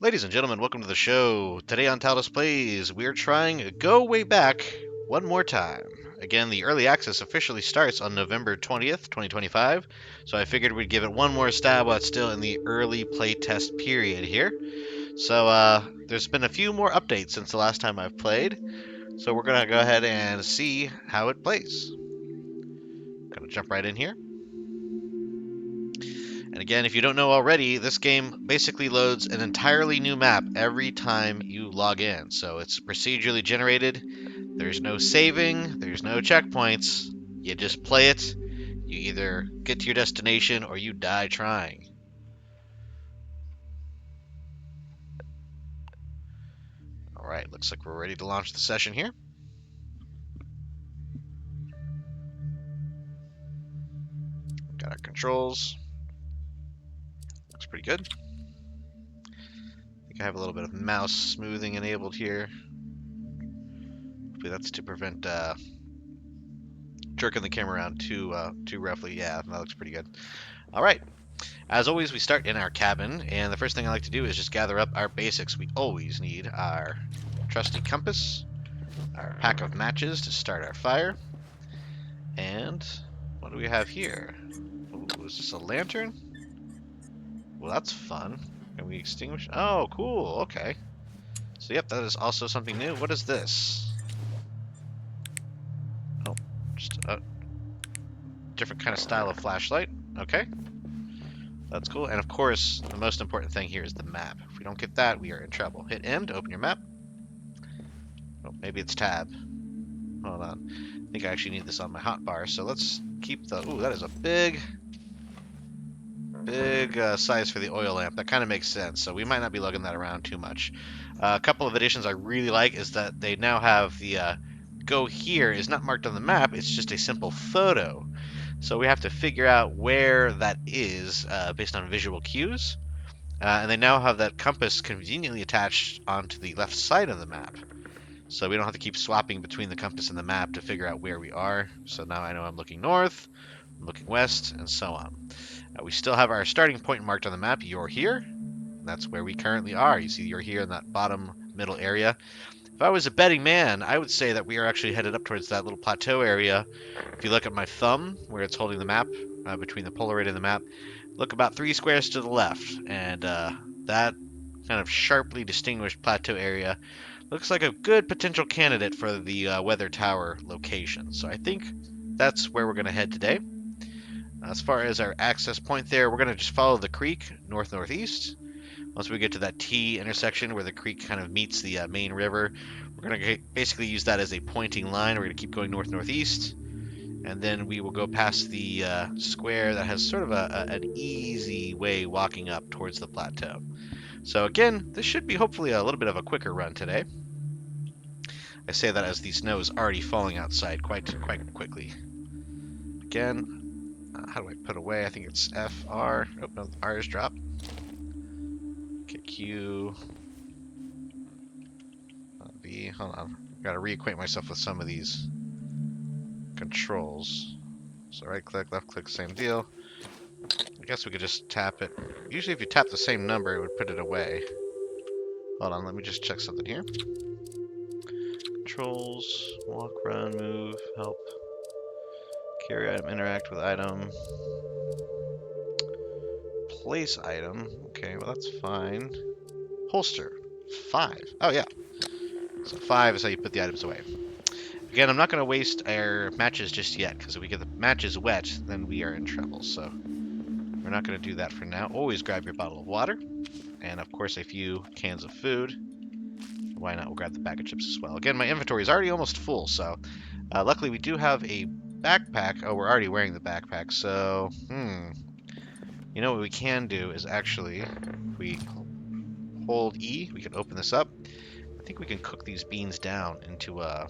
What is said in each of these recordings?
Ladies and gentlemen, welcome to the show. Today on Tallidus Plays, we're trying Go Way Back one more time. Again, the early access officially starts on November 20th, 2025, so I figured we'd give it one more stab while it's still in the early playtest period here. So, there's been a few more updates since the last time I've played, so we're going to go ahead and see how it plays. Gonna jump right in here. And again, if you don't know already, this game basically loads an entirely new map every time you log in. So it's procedurally generated. There's no saving, there's no checkpoints. You just play it. You either get to your destination or you die trying. Alright, looks like we're ready to launch the session here. Got our controls. Looks pretty good. I think I have a little bit of mouse smoothing enabled here. Hopefully that's to prevent jerking the camera around too roughly. Yeah, that looks pretty good. All right. As always, we start in our cabin, and the first thing I like to do is just gather up our basics. We always need our trusty compass, our pack of matches to start our fire, and what do we have here? Ooh, is this a lantern? Well, that's fun. Can we extinguish? Oh, cool. Okay. So, yep, that is also something new. What is this? Oh, just a different kind of style of flashlight. Okay. That's cool. And of course, the most important thing here is the map. If we don't get that, we are in trouble. Hit M to open your map. Oh, maybe it's tab. Hold on. I think I actually need this on my hotbar. So let's keep the... Ooh, that is a big size for the oil lamp. That kind of makes sense. So we might not be lugging that around too much. A couple of additions I really like is that they now have the go here is not marked on the map. It's just a simple photo. So we have to figure out where that is based on visual cues. And they now have that compass conveniently attached onto the left side of the map. So we don't have to keep swapping between the compass and the map to figure out where we are. So now I know I'm looking north, I'm looking west, and so on. We still have our starting point marked on the map. You're here. And that's where we currently are. You see you're here in that bottom middle area. If I was a betting man, I would say that we are actually headed up towards that little plateau area. If you look at my thumb, where it's holding the map, between the Polaroid and the map, look about 3 squares to the left, and that kind of sharply distinguished plateau area looks like a good potential candidate for the weather tower location. So I think that's where we're going to head today. As far as our access point there, we're going to just follow the creek north-northeast. Once we get to that T intersection where the creek kind of meets the main river, we're going to basically use that as a pointing line. We're going to keep going north-northeast, and then we will go past the square that has sort of an easy way walking up towards the plateau. So again, this should be hopefully a little bit of a quicker run today. I say that as the snow is already falling outside quite quickly. Again, how do I put away? I think it's F, R. Oh, no, the R is dropped. Okay, Q. V. Hold on. Got to reacquaint myself with some of these controls. So right click, left click, same deal. I guess we could just tap it. Usually if you tap the same number, it would put it away. Hold on, let me just check something here. Controls, walk, run, move, help. Carry item, interact with item. Place item. Okay, well that's fine. Holster. 5. Oh yeah. So 5 is how you put the items away. Again, I'm not going to waste our matches just yet, because if we get the matches wet, then we are in trouble. So we're not going to do that for now. Always grab your bottle of water, and of course a few cans of food. Why not? We'll grab the bag of chips as well. Again, my inventory is already almost full, so luckily we do have a backpack. Oh, we're already wearing the backpack, so you know what we can do is actually, if we hold E, we can open this up. I think we can cook these beans down into a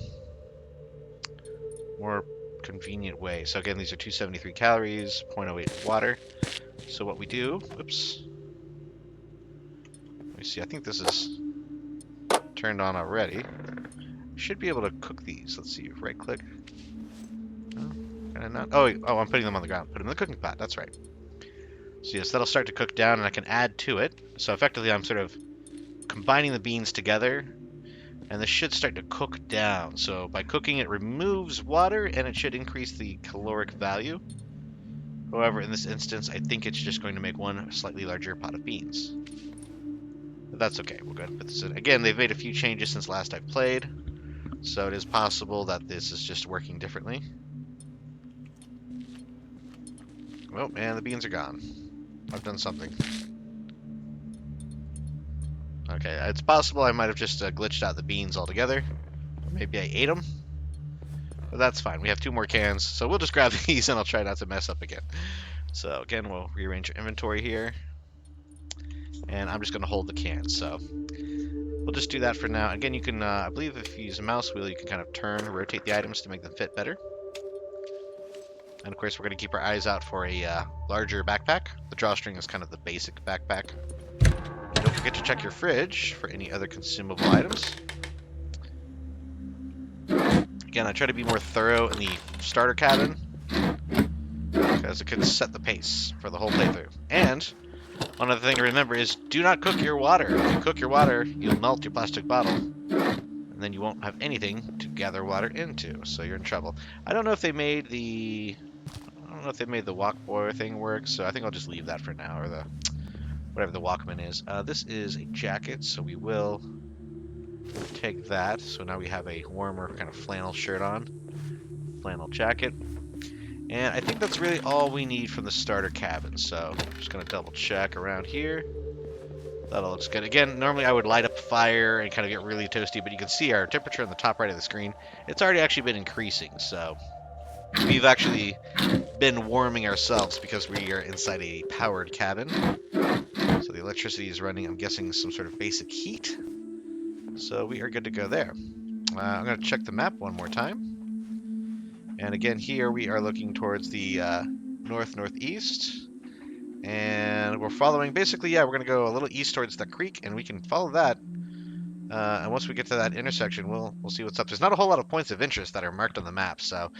more convenient way. So again, these are 273 calories, 0.08 water. So what we do, whoops. Let me see, I think this is turned on already. Should be able to cook these. Let's see, right click. No, can I not? Oh, I'm putting them on the ground. Put them in the cooking pot, that's right. So yes, that'll start to cook down and I can add to it. So effectively I'm sort of combining the beans together, and this should start to cook down. So by cooking, it removes water, and it should increase the caloric value. However, in this instance, I think it's just going to make one slightly larger pot of beans. But that's okay. We'll go ahead and put this in. Again, they've made a few changes since last I played, so it is possible that this is just working differently. Oh, man, the beans are gone. I've done something. Okay, it's possible I might have just glitched out the beans altogether. Or maybe I ate them. But that's fine. We have 2 more cans, so we'll just grab these and I'll try not to mess up again. So again, we'll rearrange our inventory here. And I'm just going to hold the cans, so we'll just do that for now. Again, you can, I believe if you use a mouse wheel, you can kind of turn, rotate the items to make them fit better. And of course, we're going to keep our eyes out for a larger backpack. The drawstring is kind of the basic backpack. Don't forget to check your fridge for any other consumable items. Again, I try to be more thorough in the starter cabin because it can set the pace for the whole playthrough. And one other thing to remember is do not cook your water. If you cook your water, you'll melt your plastic bottle, and then you won't have anything to gather water into, so you're in trouble. I don't know if they made the walk boy thing work, so I think I'll just leave that for now, or the whatever the Walkman is. This is a jacket, so we will take that. So now we have a warmer kind of flannel shirt on, flannel jacket. And I think that's really all we need from the starter cabin. So I'm just going to double check around here. That all looks good. Again, normally I would light up a fire and kind of get really toasty, but you can see our temperature on the top right of the screen. It's already actually been increasing, so we've actually been warming ourselves because we are inside a powered cabin. So the electricity is running, I'm guessing, some sort of basic heat. So we are good to go there. I'm going to check the map one more time. And again, here we are looking towards the northeast. And we're following, basically, yeah, we're going to go a little east towards the creek, and we can follow that. And once we get to that intersection, we'll see what's up. There's not a whole lot of points of interest that are marked on the map, so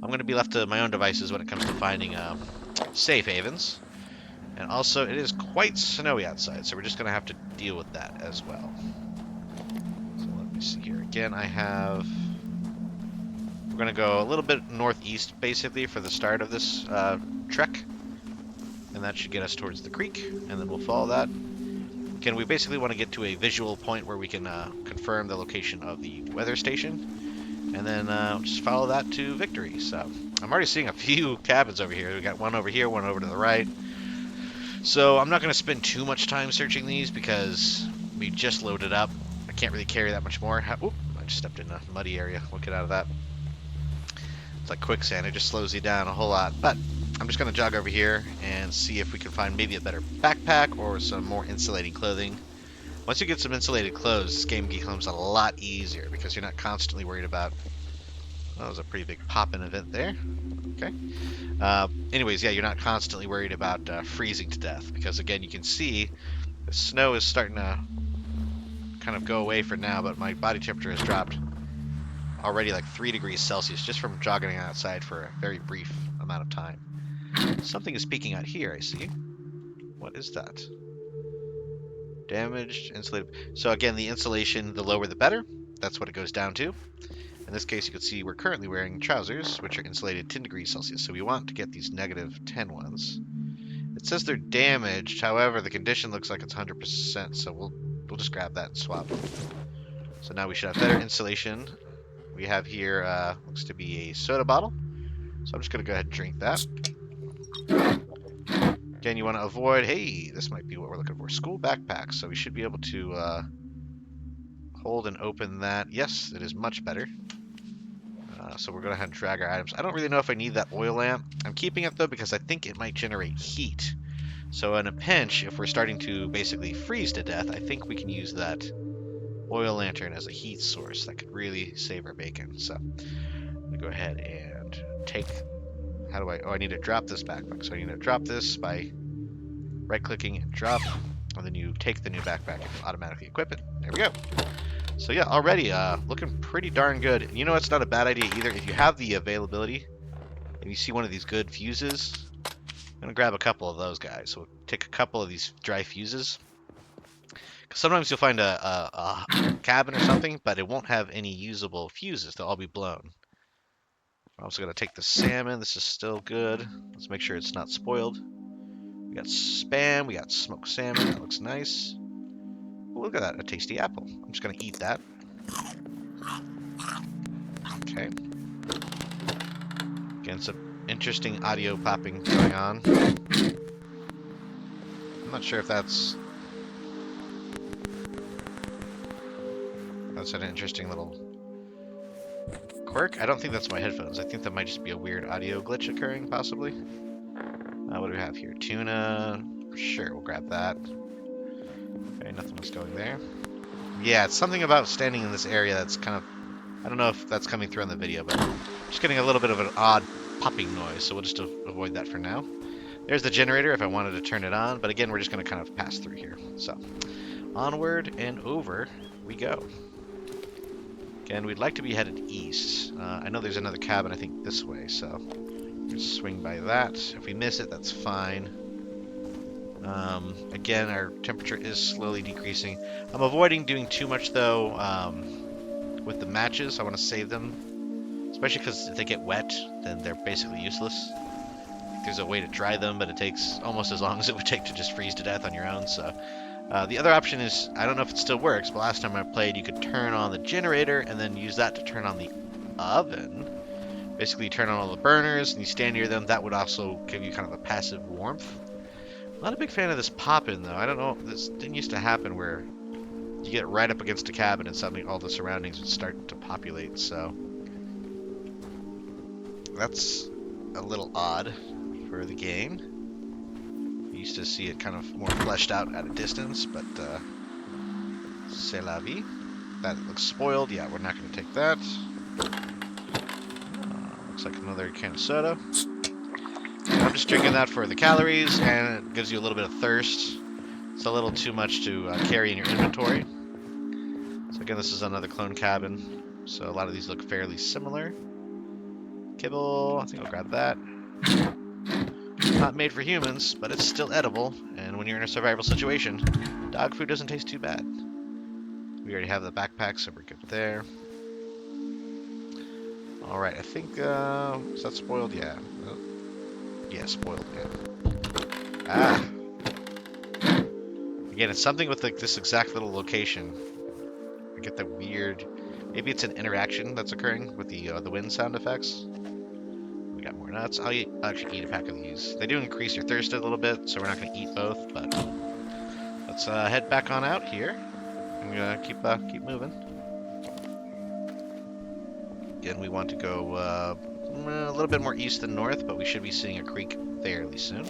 I'm going to be left to my own devices when it comes to finding safe havens. And also, it is quite snowy outside, so we're just going to have to deal with that as well. So let me see here. Again, we're going to go a little bit northeast, basically, for the start of this trek. And that should get us towards the creek, and then we'll follow that. Again, we basically want to get to a visual point where we can confirm the location of the weather station, and then just follow that to victory. So I'm already seeing a few cabins over here. We got one over here, one over to the right. So I'm not going to spend too much time searching these because we just loaded up. I can't really carry that much more. Oop, I just stepped in a muddy area. We'll get out of that. It's like quicksand. It just slows you down a whole lot. But I'm just going to jog over here and see if we can find maybe a better backpack or some more insulating clothing. Once you get some insulated clothes, this game becomes a lot easier because you're not constantly worried about... Well, that was a pretty big pop-in event there. Okay. Anyways, yeah, you're not constantly worried about freezing to death because, again, you can see the snow is starting to kind of go away for now, but my body temperature has dropped already like 3 degrees Celsius just from jogging outside for a very brief amount of time. Something is peeking out here, I see. What is that? Damaged, insulated. So again, the insulation, the lower the better. That's what it goes down to. In this case, you can see we're currently wearing trousers, which are insulated 10 degrees Celsius. So we want to get these -10 ones. It says they're damaged. However, the condition looks like it's 100%. So we'll just grab that and swap. So now we should have better insulation. We have here, looks to be a soda bottle. So I'm just going to go ahead and drink that. Again, you want to avoid, hey, this might be what we're looking for, school backpacks. So we should be able to hold and open that. Yes, it is much better. So we're going to go ahead and drag our items. I don't really know if I need that oil lamp. I'm keeping it, though, because I think it might generate heat. So in a pinch, if we're starting to basically freeze to death, I think we can use that oil lantern as a heat source. That could really save our bacon. So I'm going to go ahead and take... How do I... Oh, I need to drop this backpack. So I need to drop this by right-clicking and drop. And then you take the new backpack and automatically equip it. There we go. So yeah, already looking pretty darn good. And you know it's not a bad idea either. If you have the availability and you see one of these good fuses, I'm going to grab a couple of those guys. So we'll take a couple of these dry fuses. Sometimes you'll find a cabin or something, but it won't have any usable fuses. They'll all be blown. I'm also going to take the salmon. This is still good. Let's make sure it's not spoiled. We got Spam. We got smoked salmon. That looks nice. Ooh, look at that. A tasty apple. I'm just going to eat that. Okay. Again, some interesting audio popping going on. I'm not sure if that's an interesting little quirk. I don't think that's my headphones. I think that might just be a weird audio glitch occurring, possibly. What do we have here? Tuna. Sure, we'll grab that. Okay, nothing was going there. Yeah, it's something about standing in this area that's kind of... I don't know if that's coming through on the video, but just getting a little bit of an odd popping noise, so we'll just avoid that for now. There's the generator if I wanted to turn it on, but again, we're just going to kind of pass through here. So, onward and over we go. Again, we'd like to be headed east. I know there's another cabin, I think, this way, so just swing by that. If we miss it, that's fine. Again, our temperature is slowly decreasing. I'm avoiding doing too much, though, with the matches. I want to save them, especially because if they get wet, then they're basically useless. There's a way to dry them, but it takes almost as long as it would take to just freeze to death on your own, so... the other option is, I don't know if it still works, but last time I played, you could turn on the generator and then use that to turn on the oven. Basically, you turn on all the burners and you stand near them. That would also give you kind of a passive warmth. I'm not a big fan of this pop-in, though. I don't know. This didn't used to happen where you get right up against a cabin and suddenly all the surroundings would start to populate, so... that's a little odd for the game. Used to see it kind of more fleshed out at a distance, but c'est la vie. That looks spoiled. Yeah, we're not going to take that. Looks like another can of soda. And I'm just drinking that for the calories, and it gives you a little bit of thirst. It's a little too much to carry in your inventory. So again, this is another clone cabin. So a lot of these look fairly similar. Kibble, I think I'll grab that. Not made for humans, but it's still edible, and when you're in a survival situation, dog food doesn't taste too bad. We already have the backpack, so we're good there. Alright, I think, is that spoiled? Yeah. Yeah, spoiled, yeah. Ah! Again, it's something with like this exact little location. I get that weird... maybe it's an interaction that's occurring with the wind sound effects. We got more nuts. I'll actually eat a pack of these. They do increase your thirst a little bit, so we're not going to eat both, but let's head back on out here. I'm going to keep moving. Again, we want to go a little bit more east than north, but we should be seeing a creek fairly soon.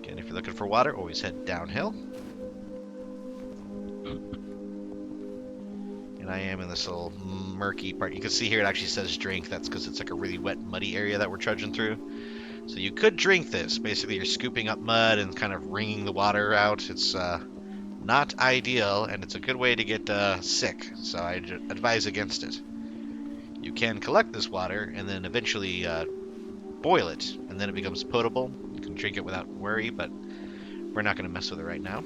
Again, if you're looking for water, always head downhill. And I am in this little murky part. You can see here it actually says drink. That's because it's like a really wet, muddy area that we're trudging through. So you could drink this. Basically, you're scooping up mud and kind of wringing the water out. It's not ideal, and it's a good way to get sick. So I advise against it. You can collect this water and then eventually boil it, and then it becomes potable. You can drink it without worry, but we're not going to mess with it right now.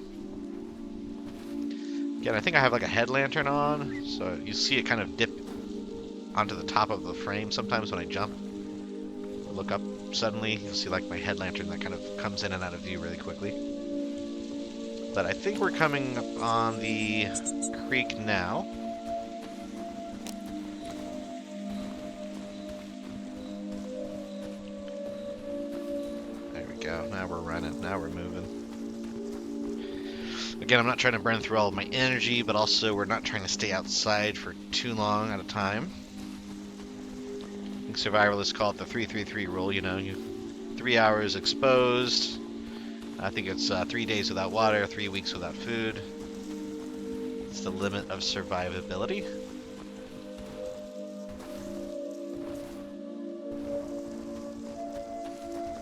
Again, I think I have like a head lantern on, so you see it kind of dip onto the top of the frame sometimes when I jump. If I look up suddenly, you'll see like my head lantern that kind of comes in and out of view really quickly. But I think we're coming up on the creek now. There we go. Now we're running. Now we're moving. Again, I'm not trying to burn through all of my energy, but also we're not trying to stay outside for too long at a time. I think survivalists call it the 3-3-3 rule, you know, 3 hours exposed. I think it's 3 days without water, 3 weeks without food. It's the limit of survivability.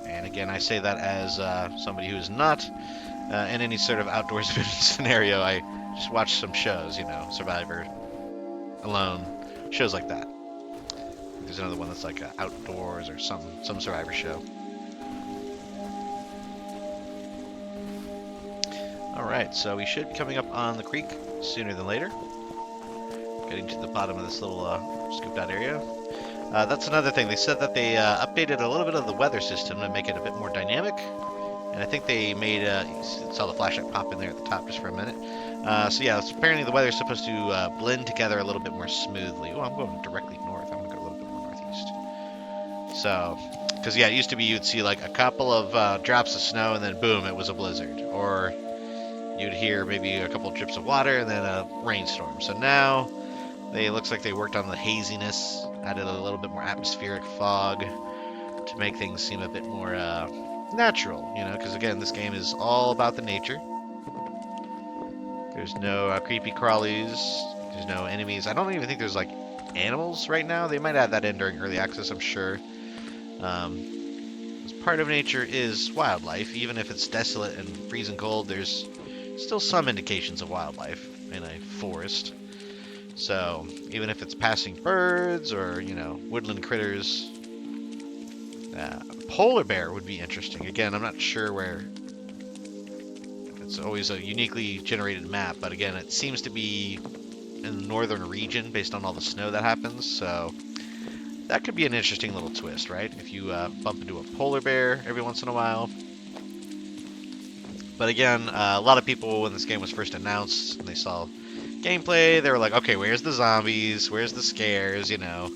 And again, I say that as somebody who is not in any sort of outdoors scenario. I just watch some shows, you know, Survivor, Alone, shows like that. There's another one that's like outdoors or some Survivor show. Alright, so we should be coming up on the creek sooner than later. Getting to the bottom of this little scooped out area. That's another thing. They said that they updated a little bit of the weather system to make it a bit more dynamic. And I think they made, you saw the flashlight pop in there at the top just for a minute. So yeah, apparently the weather's supposed to blend together a little bit more smoothly. Oh, I'm going directly north. I'm going to go a little bit more northeast. So, because yeah, it used to be you'd see like a couple of drops of snow and then boom, it was a blizzard. Or you'd hear maybe a couple of drips of water and then a rainstorm. So now, it looks like they worked on the haziness, added a little bit more atmospheric fog to make things seem a bit more natural, you know, because again, this game is all about the nature. There's no creepy crawlies, there's no enemies. I don't even think there's like animals right now. They might add that in during early access, I'm sure. Because part of nature is wildlife, even if it's desolate and freezing cold. There's still some indications of wildlife in a forest. So even if it's passing birds or, you know, woodland critters, polar bear would be interesting. Again, I'm not sure where. It's always a uniquely generated map, but again, it seems to be in the northern region based on all the snow that happens. So that could be an interesting little twist, right? If you bump into a polar bear every once in a while. But again, a lot of people, when this game was first announced and they saw gameplay, they were like, okay, where's the zombies? Where's the scares? You know,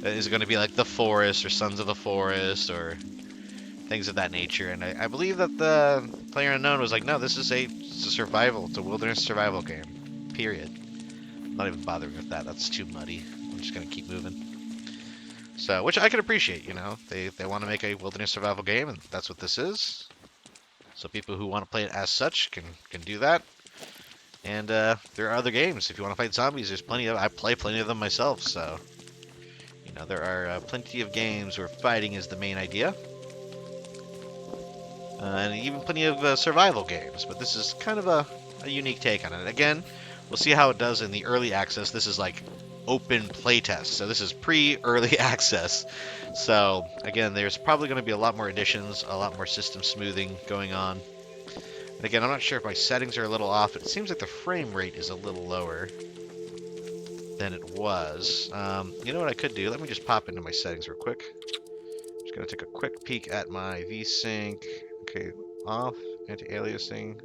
is it going to be like The Forest or Sons of the Forest or things of that nature? And I believe that the PlayerUnknown was like, no, this is it's a survival. It's a wilderness survival game. Period. I'm not even bothering with that. That's too muddy. I'm just going to keep moving. So, which I can appreciate, you know. They want to make a wilderness survival game, and that's what this is. So people who want to play it as such can do that. And there are other games. If you want to fight zombies, there's plenty of. I play plenty of them myself, so you know there are plenty of games where fighting is the main idea, and even plenty of survival games. But this is kind of a unique take on it. Again, we'll see how it does in the early access. This is like open playtest, so this is pre-early access. So again, there's probably going to be a lot more additions, a lot more system smoothing going on. And again, I'm not sure if my settings are a little off. It seems like the frame rate is a little lower than it was. You know what I could do? Let me just pop into my settings real quick. Just going to take a quick peek at my VSync. Okay, off, anti-aliasing.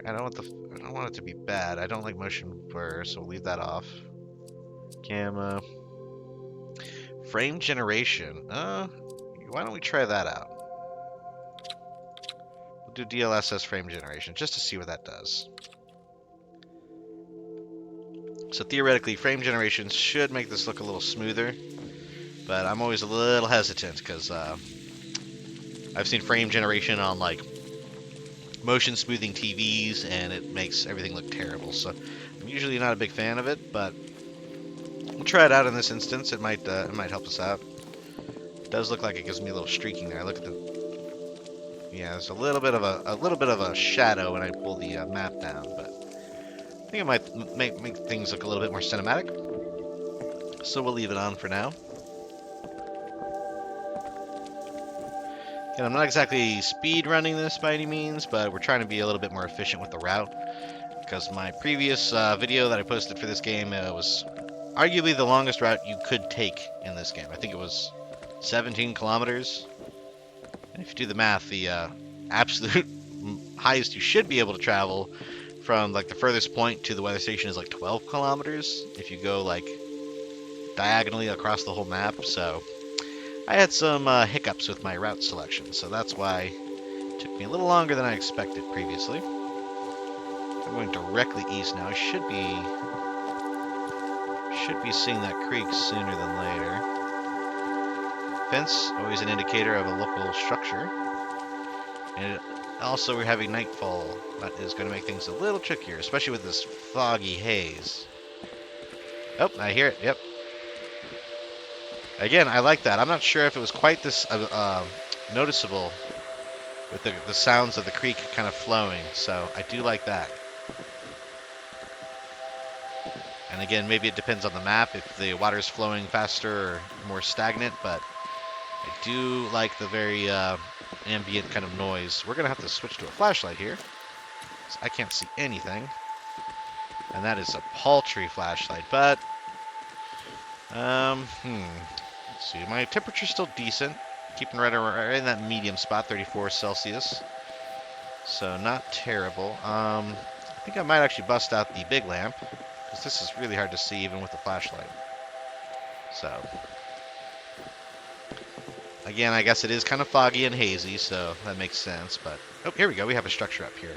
I don't want it to be bad. I don't like motion blur, so we'll leave that off. Gamma. Frame generation. Why don't we try that out? We'll do DLSS frame generation just to see what that does. So theoretically, frame generation should make this look a little smoother, but I'm always a little hesitant because I've seen frame generation on like motion smoothing TVs, and it makes everything look terrible. So I'm usually not a big fan of it, but we'll try it out in this instance. It might help us out. It does look like it gives me a little streaking there. Look at yeah, there's a little bit of a shadow when I pull the map down, but I think it might make things look a little bit more cinematic. So we'll leave it on for now. And I'm not exactly speed running this by any means, but we're trying to be a little bit more efficient with the route, because my previous video that I posted for this game was arguably the longest route you could take in this game. I think it was 17 kilometers. And if you do the math, the absolute highest you should be able to travel from like the furthest point to the weather station is like 12 kilometers if you go like diagonally across the whole map. So I had some hiccups with my route selection, so that's why it took me a little longer than I expected previously. I'm going directly east now. I should be seeing that creek sooner than later. Fence, always an indicator of a local structure. And also we're having nightfall. That is going to make things a little trickier, especially with this foggy haze. Oh, I hear it. Yep. Again, I like that. I'm not sure if it was quite this noticeable with the sounds of the creek kind of flowing, so I do like that. And again, maybe it depends on the map if the water is flowing faster or more stagnant, but I do like the very ambient kind of noise. We're going to have to switch to a flashlight here. I can't see anything. And that is a paltry flashlight, but... Let's see. My temperature's still decent. Keeping right in that medium spot, 34 Celsius. So not terrible. I think I might actually bust out the big lamp, because this is really hard to see even with the flashlight. So... Again, I guess it is kind of foggy and hazy, so that makes sense, but... Oh, here we go. We have a structure up here.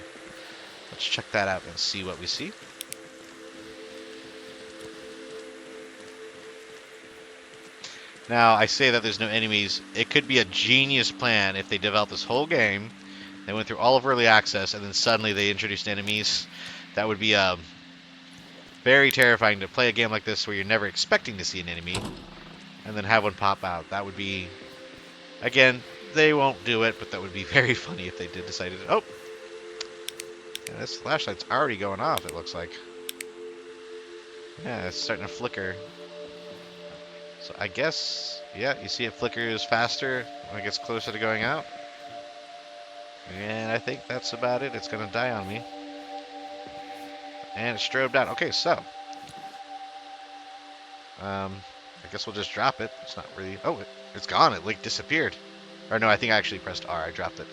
Let's check that out and see what we see. Now, I say that there's no enemies. It could be a genius plan if they developed this whole game, they went through all of early access, and then suddenly they introduced enemies. That would be very terrifying to play a game like this where you're never expecting to see an enemy, and then have one pop out. That would be... Again, they won't do it, but that would be very funny if they did decide to... Oh! Yeah, this flashlight's already going off, it looks like. Yeah, it's starting to flicker. So I guess, yeah, you see it flickers faster when it gets closer to going out. And I think that's about it. It's going to die on me. And it's strobed out. Okay, so. I guess we'll just drop it. It's not really... Oh, it's gone. It, like, disappeared. Or no, I think I actually pressed R. I dropped it.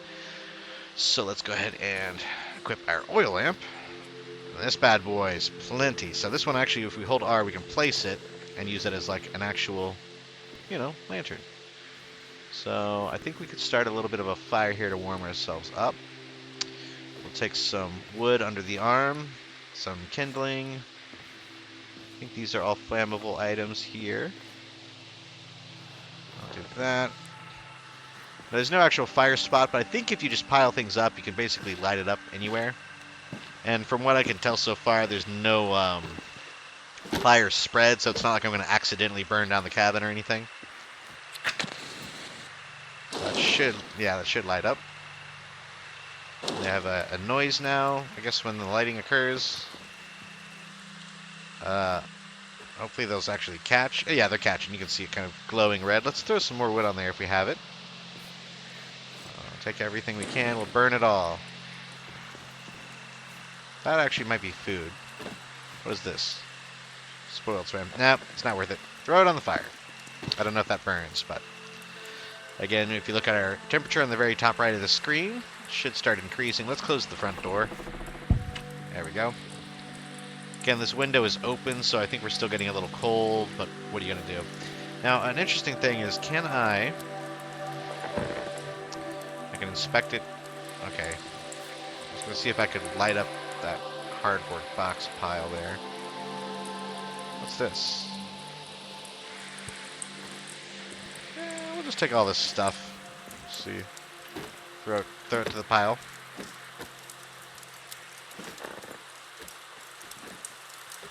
So let's go ahead and equip our oil lamp. And this bad boy is plenty. So this one, actually, if we hold R, we can place it and use it as, like, an actual, you know, lantern. So I think we could start a little bit of a fire here to warm ourselves up. We'll take some wood under the arm, some kindling. I think these are all flammable items here. I'll do that. There's no actual fire spot, but I think if you just pile things up, you can basically light it up anywhere. And from what I can tell so far, there's no fire spread, so it's not like I'm going to accidentally burn down the cabin or anything. So that should light up. They have a noise now, I guess, when the lighting occurs. Hopefully those actually catch. Yeah, they're catching. You can see it kind of glowing red. Let's throw some more wood on there if we have it. Take everything we can. We'll burn it all. That actually might be food. What is this? Spoiled swim. Nah, it's not worth it. Throw it on the fire. I don't know if that burns, but... Again, if you look at our temperature on the very top right of the screen, it should start increasing. Let's close the front door. There we go. Again, this window is open, so I think we're still getting a little cold, but what are you going to do? Now, an interesting thing is, I can inspect it. Okay. I was going to see if I could light up that cardboard box pile there. What's this? We'll just take all this stuff. Let's see. Throw it to the pile.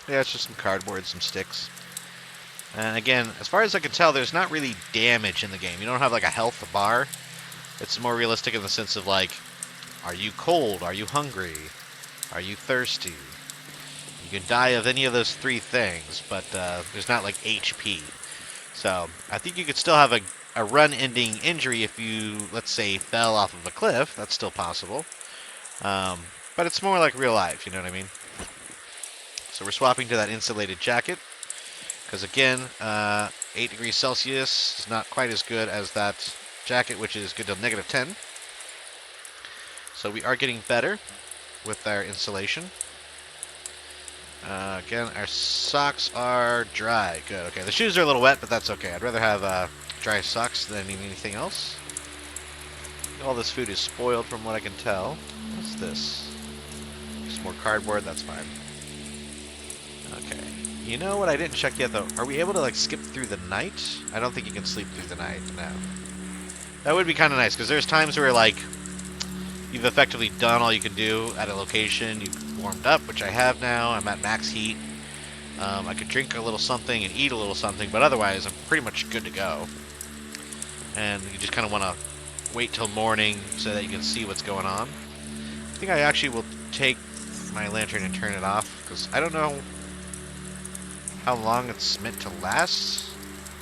Yeah, it's just some cardboard, some sticks. And again, as far as I can tell, there's not really damage in the game. You don't have like a health bar. It's more realistic in the sense of like, are you cold? Are you hungry? Are you thirsty? You can die of any of those three things, but there's not like HP. So I think you could still have a run-ending injury if you, let's say, fell off of a cliff. That's still possible. But it's more like real life, you know what I mean? So we're swapping to that insulated jacket. Because again, 8 degrees Celsius is not quite as good as that jacket, which is good till -10. So we are getting better with our insulation. Again, our socks are dry. Good, okay. The shoes are a little wet, but that's okay. I'd rather have dry socks than anything else. All this food is spoiled from what I can tell. What's this? Just more cardboard, that's fine. Okay. You know what I didn't check yet, though? Are we able to, like, skip through the night? I don't think you can sleep through the night, no. That would be kind of nice, because there's times where, like, you've effectively done all you can do at a location. You've warmed up, which I have now. I'm at max heat. I could drink a little something and eat a little something, but otherwise I'm pretty much good to go. And you just kind of want to wait till morning so that you can see what's going on. I think I actually will take my lantern and turn it off, because I don't know how long it's meant to last.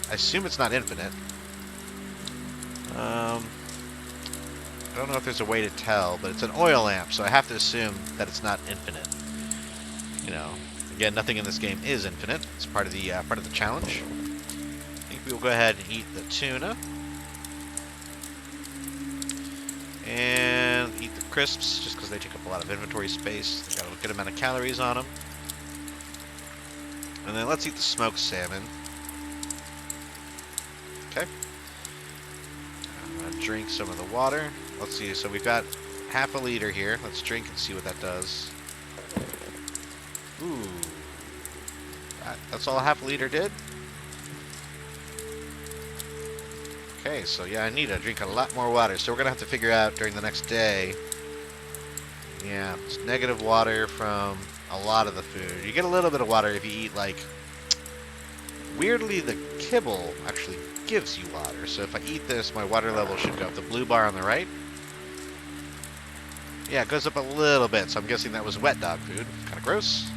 I assume it's not infinite. don't know if there's a way to tell, but it's an oil lamp, so I have to assume that it's not infinite. You know, again, nothing in this game is infinite. It's part of the challenge. I think we will go ahead and eat the tuna. And eat the crisps, just because they take up a lot of inventory space. They got a good amount of calories on them. And then let's eat the smoked salmon. Okay. I'm going to drink some of the water. Let's see, so we've got half a liter here. Let's drink and see what that does. Ooh. That's all half a liter did? Okay, so yeah, I need to drink a lot more water. So we're going to have to figure out during the next day. Yeah, it's negative water from a lot of the food. You get a little bit of water if you eat, like... Weirdly, the kibble actually gives you water. So if I eat this, my water level should go up. The blue bar on the right. Yeah, it goes up a little bit. So I'm guessing that was wet dog food. Kind of gross.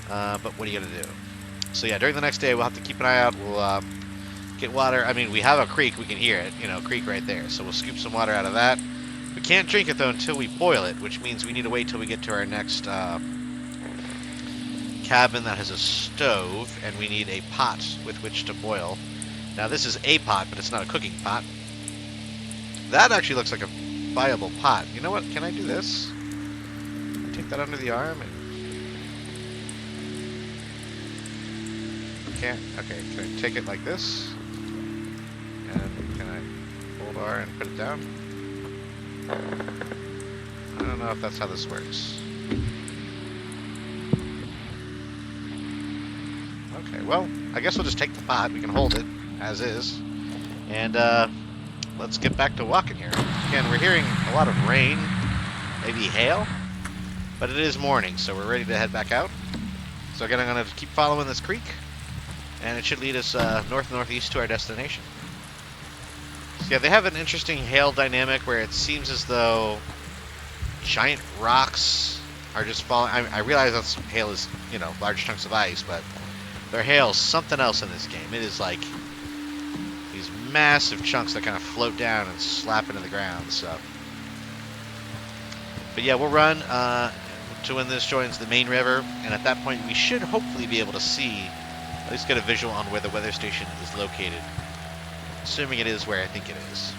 But what are you going to do? So yeah, during the next day, we'll have to keep an eye out. We'll get water. I mean, we have a creek. We can hear it. You know, creek right there. So we'll scoop some water out of that. We can't drink it, though, until we boil it, which means we need to wait till we get to our next cabin that has a stove, and we need a pot with which to boil. Now, this is a pot, but it's not a cooking pot. That actually looks like a viable pot. You know what? Can I do this? Take that under the arm and... Can't. Okay, can I take it like this? And can I hold R and put it down? I don't know if that's how this works. Okay, well, I guess we'll just take the pot. We can hold it as is. And let's get back to walking here. Again, we're hearing a lot of rain, maybe hail, but it is morning, so we're ready to head back out. So again, I'm going to keep following this creek, and it should lead us north-northeast to our destination. So yeah, they have an interesting hail dynamic where it seems as though giant rocks are just falling. I realize that's hail is, you know, large chunks of ice, but their hail is something else in this game. It is like these massive chunks that kind of float down and slap into the ground. So, but yeah, we'll run to when this joins the main river, and at that point we should hopefully be able to see, at least get a visual on where the weather station is located, assuming it is where I think it is.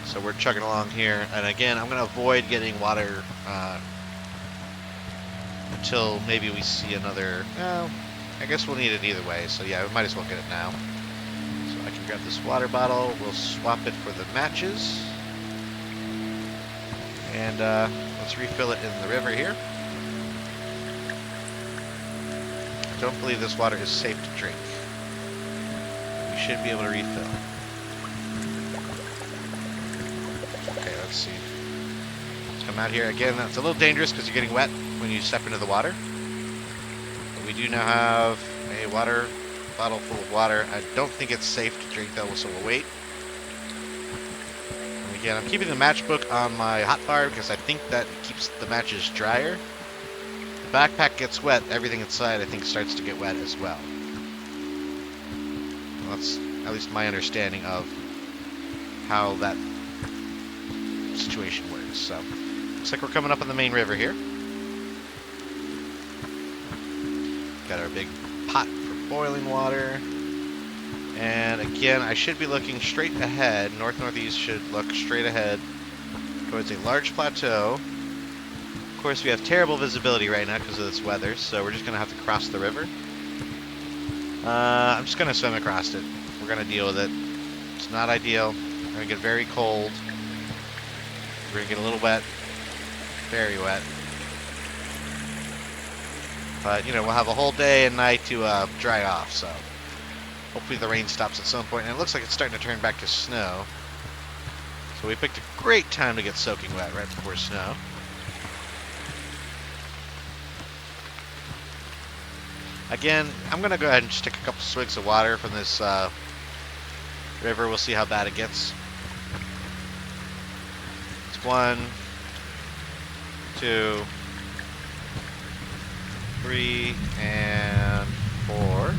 So we're chugging along here, and again, I'm going to avoid getting water until maybe we see another... Well, I guess we'll need it either way, so yeah, we might as well get it now. So I can grab this water bottle, we'll swap it for the matches, and let's refill it in the river here. I don't believe this water is safe to drink. We should be able to refill. Okay, let's see. Let's come out here again. It's a little dangerous because you're getting wet when you step into the water. But we do now have a water bottle full of water. I don't think it's safe to drink though, so we'll wait. And again, I'm keeping the matchbook on my hotbar because I think that keeps the matches drier. The backpack gets wet, everything inside I think starts to get wet as well. That's at least my understanding of how that situation works. So, looks like we're coming up on the main river here. Got our big pot for boiling water. And again, I should be looking straight ahead. North-northeast should look straight ahead towards a large plateau. Of course, we have terrible visibility right now because of this weather, so we're just going to have to cross the river. I'm just going to swim across it. We're going to deal with it. It's not ideal. We're going to get very cold. We're going to get a little wet. Very wet. But, you know, we'll have a whole day and night to dry off, so hopefully the rain stops at some point. And it looks like it's starting to turn back to snow. So we picked a great time to get soaking wet right before snow. Again, I'm going to go ahead and just take a couple swigs of water from this river. We'll see how bad it gets. It's 1, 2, 3, and 4.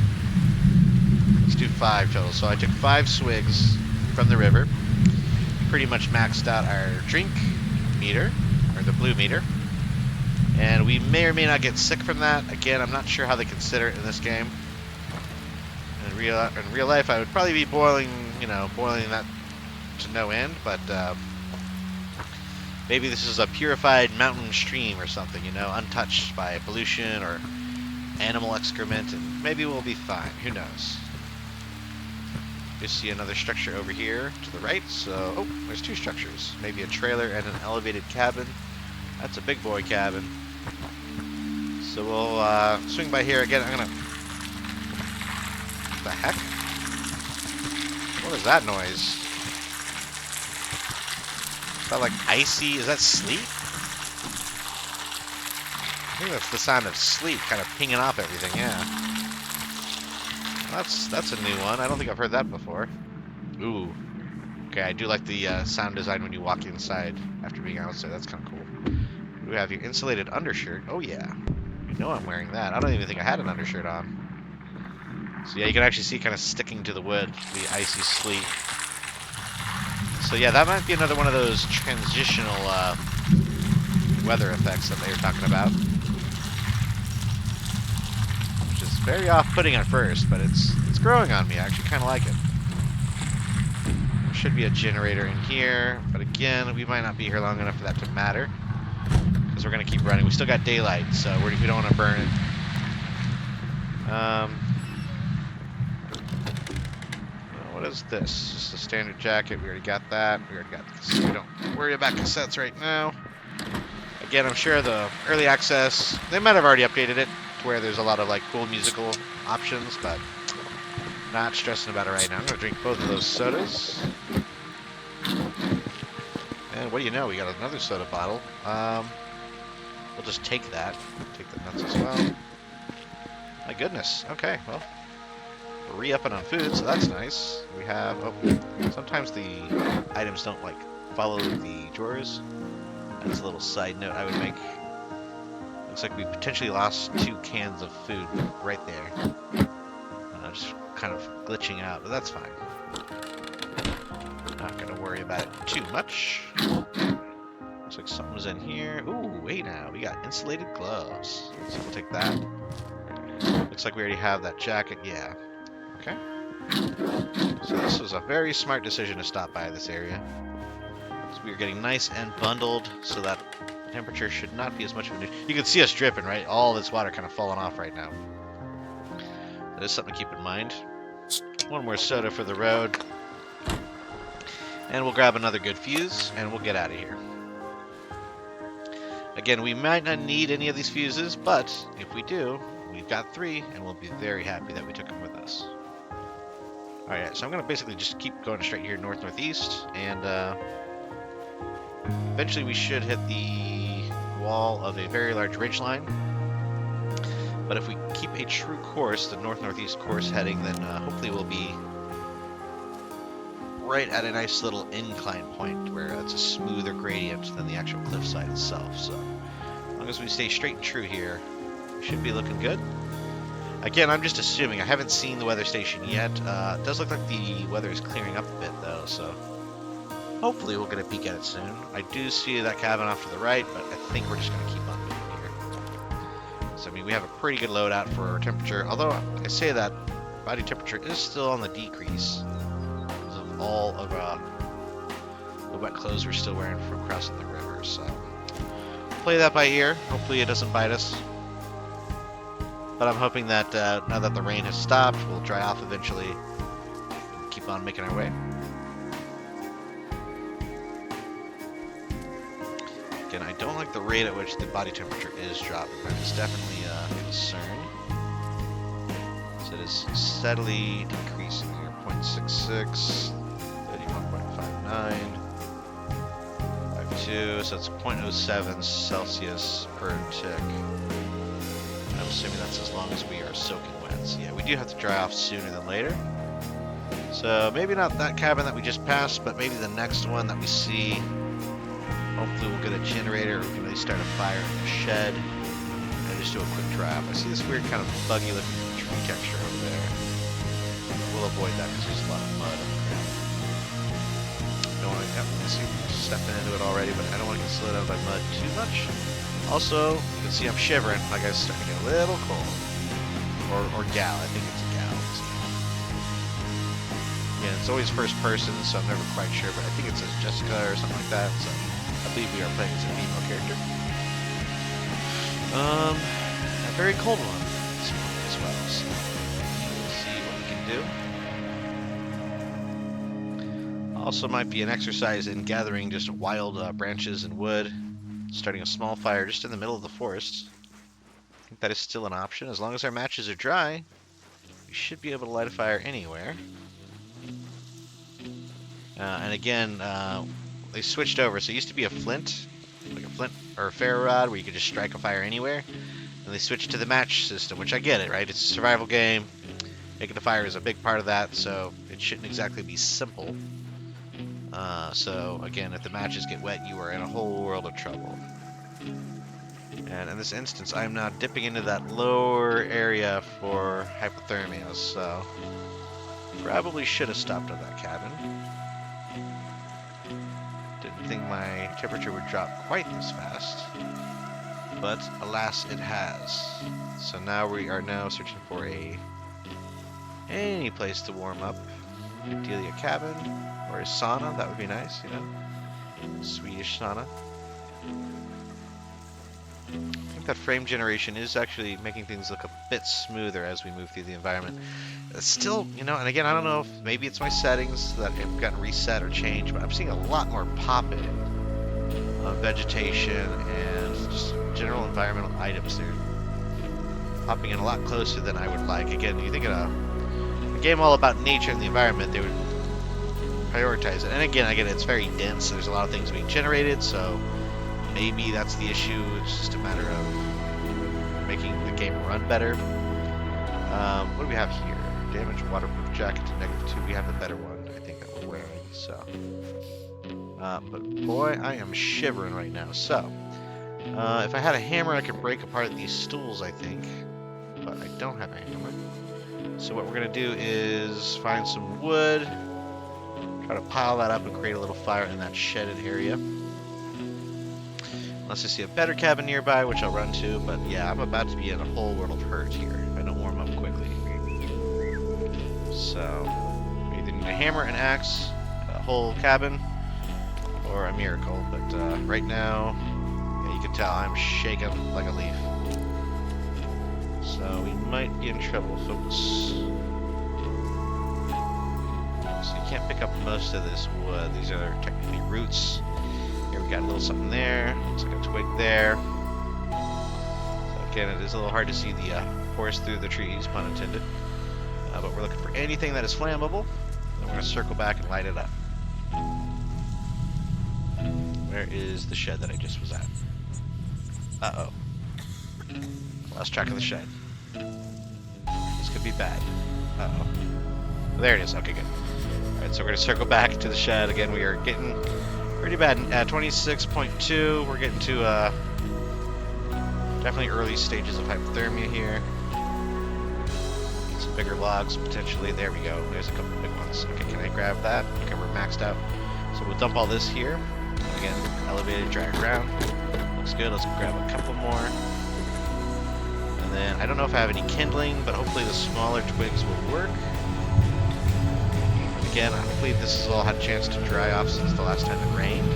Let's do 5 total. So I took 5 swigs from the river. Pretty much maxed out our drink meter, or the blue meter. And we may or may not get sick from that. Again, I'm not sure how they consider it in this game. In real life, I would probably be boiling that to no end, but maybe this is a purified mountain stream or something, untouched by pollution or animal excrement, and maybe we'll be fine. Who knows? You see another structure over here to the right, so... Oh, there's two structures. Maybe a trailer and an elevated cabin. That's a big boy cabin. So we'll swing by here again. I'm gonna... What the heck? What is that noise? Is that like icy? Is that sleet? I think that's the sound of sleet kind of pinging off everything, yeah. That's a new one. I don't think I've heard that before. Ooh. Okay, I do like the sound design when you walk inside after being outside. That's kind of cool. What do we have here? Insulated undershirt. Oh, yeah. You know I'm wearing that. I don't even think I had an undershirt on. So, yeah, you can actually see it kind of sticking to the wood, the icy sleet. So, yeah, that might be another one of those transitional weather effects that they were talking about. Very off-putting at first, but it's growing on me. I actually kind of like it. There should be a generator in here, but again, we might not be here long enough for that to matter, because we're going to keep running. We still got daylight, so we don't want to burn it. What is this? Just a standard jacket. We already got that. We already got this. We don't worry about cassettes right now. Again, I'm sure the early access, they might have already updated it where there's a lot of like cool musical options, but not stressing about it right now. I'm gonna drink both of those sodas. And what do you know, we got another soda bottle. We'll just take that. Take the nuts as well. My goodness. Okay, well, we're re-upping on food, so that's nice. We have, sometimes the items don't like follow the drawers. That's a little side note I would make. Looks like we potentially lost 2 cans of food right there. Just kind of glitching out, but that's fine. Not going to worry about it too much. Looks like something was in here. Ooh, wait now. We got insulated gloves. So we'll take that. Looks like we already have that jacket. Yeah. Okay. So this was a very smart decision to stop by this area. So we are getting nice and bundled so that temperature should not be as much of an issue. You can see us dripping, right? All this water kind of falling off right now. That is something to keep in mind. One more soda for the road. And we'll grab another good fuse, and we'll get out of here. Again, we might not need any of these fuses, but if we do, we've got 3, and we'll be very happy that we took them with us. Alright, so I'm going to basically just keep going straight here north-northeast, and eventually we should hit the wall of a very large ridgeline. But if we keep a true course, the north-northeast course heading, then hopefully we'll be right at a nice little incline point where it's a smoother gradient than the actual cliffside itself. So as long as we stay straight and true here, we should be looking good. Again, I'm just assuming. I haven't seen the weather station yet. It does look like the weather is clearing up a bit, though, so hopefully we'll get a peek at it soon. I do see that cabin off to the right, but I think we're just going to keep on moving here. So, I mean, we have a pretty good loadout for our temperature, although I say that body temperature is still on the decrease because of all of the wet clothes we're still wearing from crossing the river. So, play that by ear. Hopefully it doesn't bite us. But I'm hoping that now that the rain has stopped, we'll dry off eventually and keep on making our way. Again, I don't like the rate at which the body temperature is dropping. That is definitely a concern. So it is steadily decreasing here. 0.66, 31.59, 52, so it's 0.07 Celsius per tick. I'm assuming that's as long as we are soaking wet. So yeah, we do have to dry off sooner than later. So maybe not that cabin that we just passed, but maybe the next one that we see. Hopefully we'll get a generator, or we can really start a fire in the shed, and just do a quick dry off. I see this weird kind of buggy looking tree texture over there. We'll avoid that because there's a lot of mud on the ground. Don't want to. Yep, I see stepping into it already, but I don't want to get slowed down by mud too much. Also, you can see I'm shivering. My guy's starting to get a little cold. Or gal. I think it's a gal. Yeah, it's always first person, so I'm never quite sure, but I think it says Jessica or something like that. So I believe we are playing as a female character. A very cold one as well. So we'll see what we can do. Also might be an exercise in gathering just wild branches and wood, starting a small fire just in the middle of the forest. I think that is still an option. As long as our matches are dry, we should be able to light a fire anywhere. And again, they switched over. So it used to be a flint, like a flint or a ferro rod, where you could just strike a fire anywhere. And they switched to the match system, which I get it, right? It's a survival game. Making a fire is a big part of that, so it shouldn't exactly be simple. So again, if the matches get wet, you are in a whole world of trouble. And in this instance, I'm now dipping into that lower area for hypothermia, so probably should have stopped at that cabin. Didn't think my temperature would drop quite this fast, but alas, it has. So now we are now searching for any place to warm up. Ideally a cabin or a sauna, that would be nice, you know? Swedish sauna. I think that frame generation is actually making things look a bit smoother as we move through the environment. It's still, you know, and again, I don't know if maybe it's my settings that have gotten reset or changed, but I'm seeing a lot more pop-in vegetation and just general environmental items. They're popping in a lot closer than I would like. Again, you think of a game all about nature and the environment, they would prioritize it. And again, I get it, it's very dense. There's a lot of things being generated, so maybe that's the issue. It's just a matter of making the game run better. What do we have here? Damage waterproof jacket to -2. We have the better one, I think, that we're wearing. So, but boy, I am shivering right now. So, if I had a hammer, I could break apart these stools, I think, but I don't have a hammer. So what we're going to do is find some wood, try to pile that up and create a little fire in that shedded area. Unless I see a better cabin nearby, which I'll run to, but yeah, I'm about to be in a whole world of hurt here if I don't warm up quickly. So, we either need a hammer, an axe, a whole cabin, or a miracle. But right now, yeah, you can tell I'm shaking like a leaf. So we might be in trouble, folks. So you can't pick up most of this wood. These are technically roots. Here we got a little something there. Looks like a twig there. So again, it is a little hard to see the forest through the trees, pun intended. But we're looking for anything that is flammable. Then we're going to circle back and light it up. Where is the shed that I just was at? Uh-oh. Lost track of the shed. This could be bad. Uh-oh. There it is. Okay, good. Alright, so we're going to circle back to the shed. Again, we are getting pretty bad. At 26.2, we're getting to definitely early stages of hypothermia here. Get some bigger logs, potentially. There we go. There's a couple big ones. Okay, can I grab that? Okay, we're maxed out. So we'll dump all this here. Again, elevated, drag around. Looks good. Let's grab a couple more. And then, I don't know if I have any kindling, but hopefully the smaller twigs will work. Again, hopefully this has all had a chance to dry off since the last time it rained.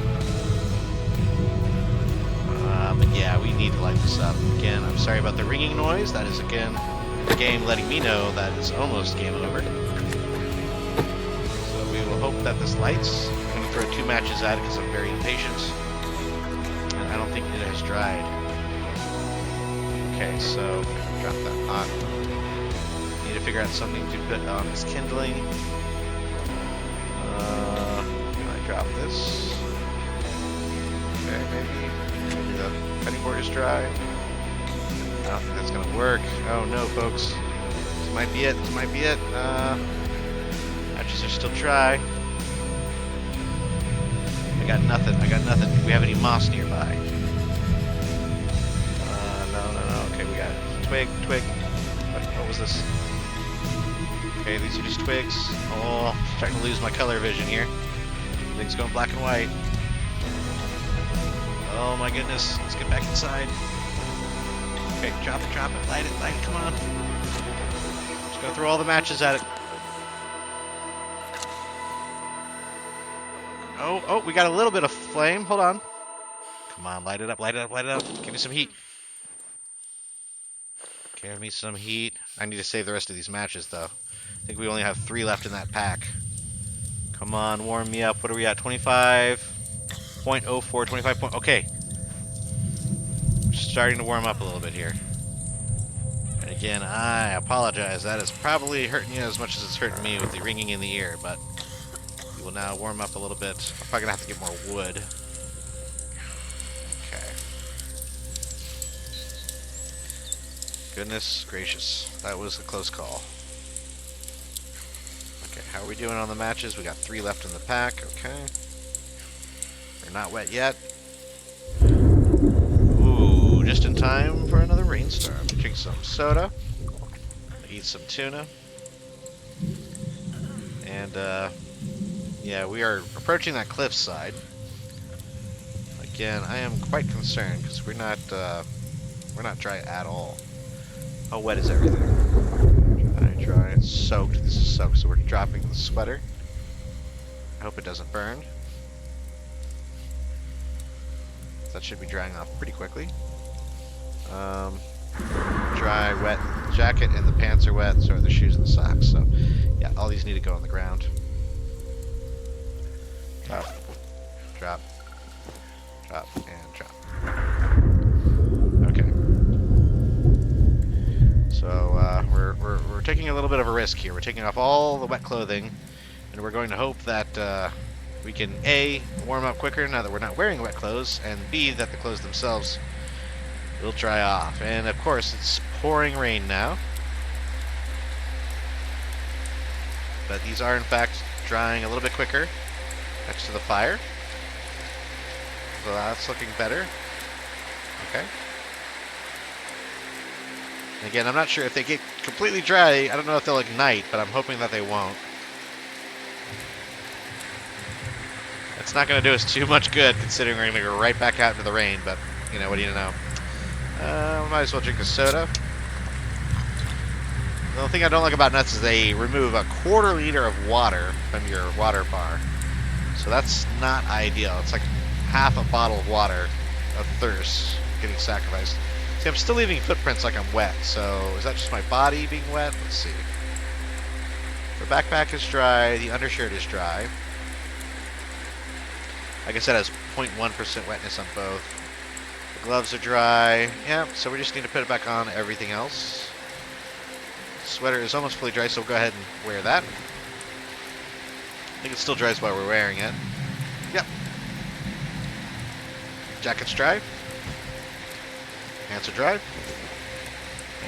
But yeah, we need to light this up. Again, I'm sorry about the ringing noise. That is, again, the game letting me know that it's almost game over. So we will hope that this lights. I'm going to throw 2 matches at it because I'm very impatient. And I don't think it has dried. Okay, so drop that on. Need to figure out something to put on this kindling. Can I drop this? Okay, maybe the cutting board is dry. I don't think that's gonna work. Oh no, folks. This might be it. This might be it. Matches are still dry. I got nothing. I got nothing. Do we have any moss nearby? No. Okay, we got twig. What was this? Okay, these are just twigs. Oh, I'm starting to lose my color vision here. Everything's going black and white. Oh my goodness. Let's get back inside. Okay, drop it, light it, come on. Let's go through all the matches at it. Oh, we got a little bit of flame. Hold on. Come on, light it up. Give me some heat. Give me some heat. I need to save the rest of these matches, though. I think we only have 3 left in that pack. Come on, warm me up. What are we at? 25.04, 25 point. Okay. Starting to warm up a little bit here. And again, I apologize. That is probably hurting you as much as it's hurting me with the ringing in the ear, but we will now warm up a little bit. I'm probably going to have to get more wood. Okay. Goodness gracious. That was a close call. Okay, how are we doing on the matches? We got 3 left in the pack. Okay. They're not wet yet. Ooh, just in time for another rainstorm. Drink some soda. Eat some tuna. And, yeah, we are approaching that cliffside. Again, I am quite concerned because we're not dry at all. How wet is everything? Dry. It's soaked. This is soaked, so we're dropping the sweater. I hope it doesn't burn. That should be drying off pretty quickly. Dry, wet jacket, and the pants are wet, so are the shoes and the socks. So, yeah, all these need to go on the ground. Drop, drop, drop, and drop. Okay. So we're taking a little bit of a risk here. We're taking off all the wet clothing, and we're going to hope that we can A, warm up quicker now that we're not wearing wet clothes, and B, that the clothes themselves will dry off. And of course, it's pouring rain now. But these are in fact drying a little bit quicker next to the fire. So that's looking better. Okay. And again, I'm not sure if they get completely dry. I don't know if they'll ignite, but I'm hoping that they won't. It's not going to do us too much good, considering we're going to go right back out into the rain, but, you know, what do you know? Might as well drink a soda. The only thing I don't like about nuts is they remove a 1/4 liter of water from your water bar. So that's not ideal. It's like half a bottle of water of thirst getting sacrificed. See, I'm still leaving footprints like I'm wet, so is that just my body being wet? Let's see. The backpack is dry, the undershirt is dry. Like I said, it has 0.1% wetness on both. The gloves are dry. Yeah, so we just need to put it back on everything else. The sweater is almost fully dry, so we'll go ahead and wear that. I think it still dries while we're wearing it. Yep. Jacket's dry. Pants are dry.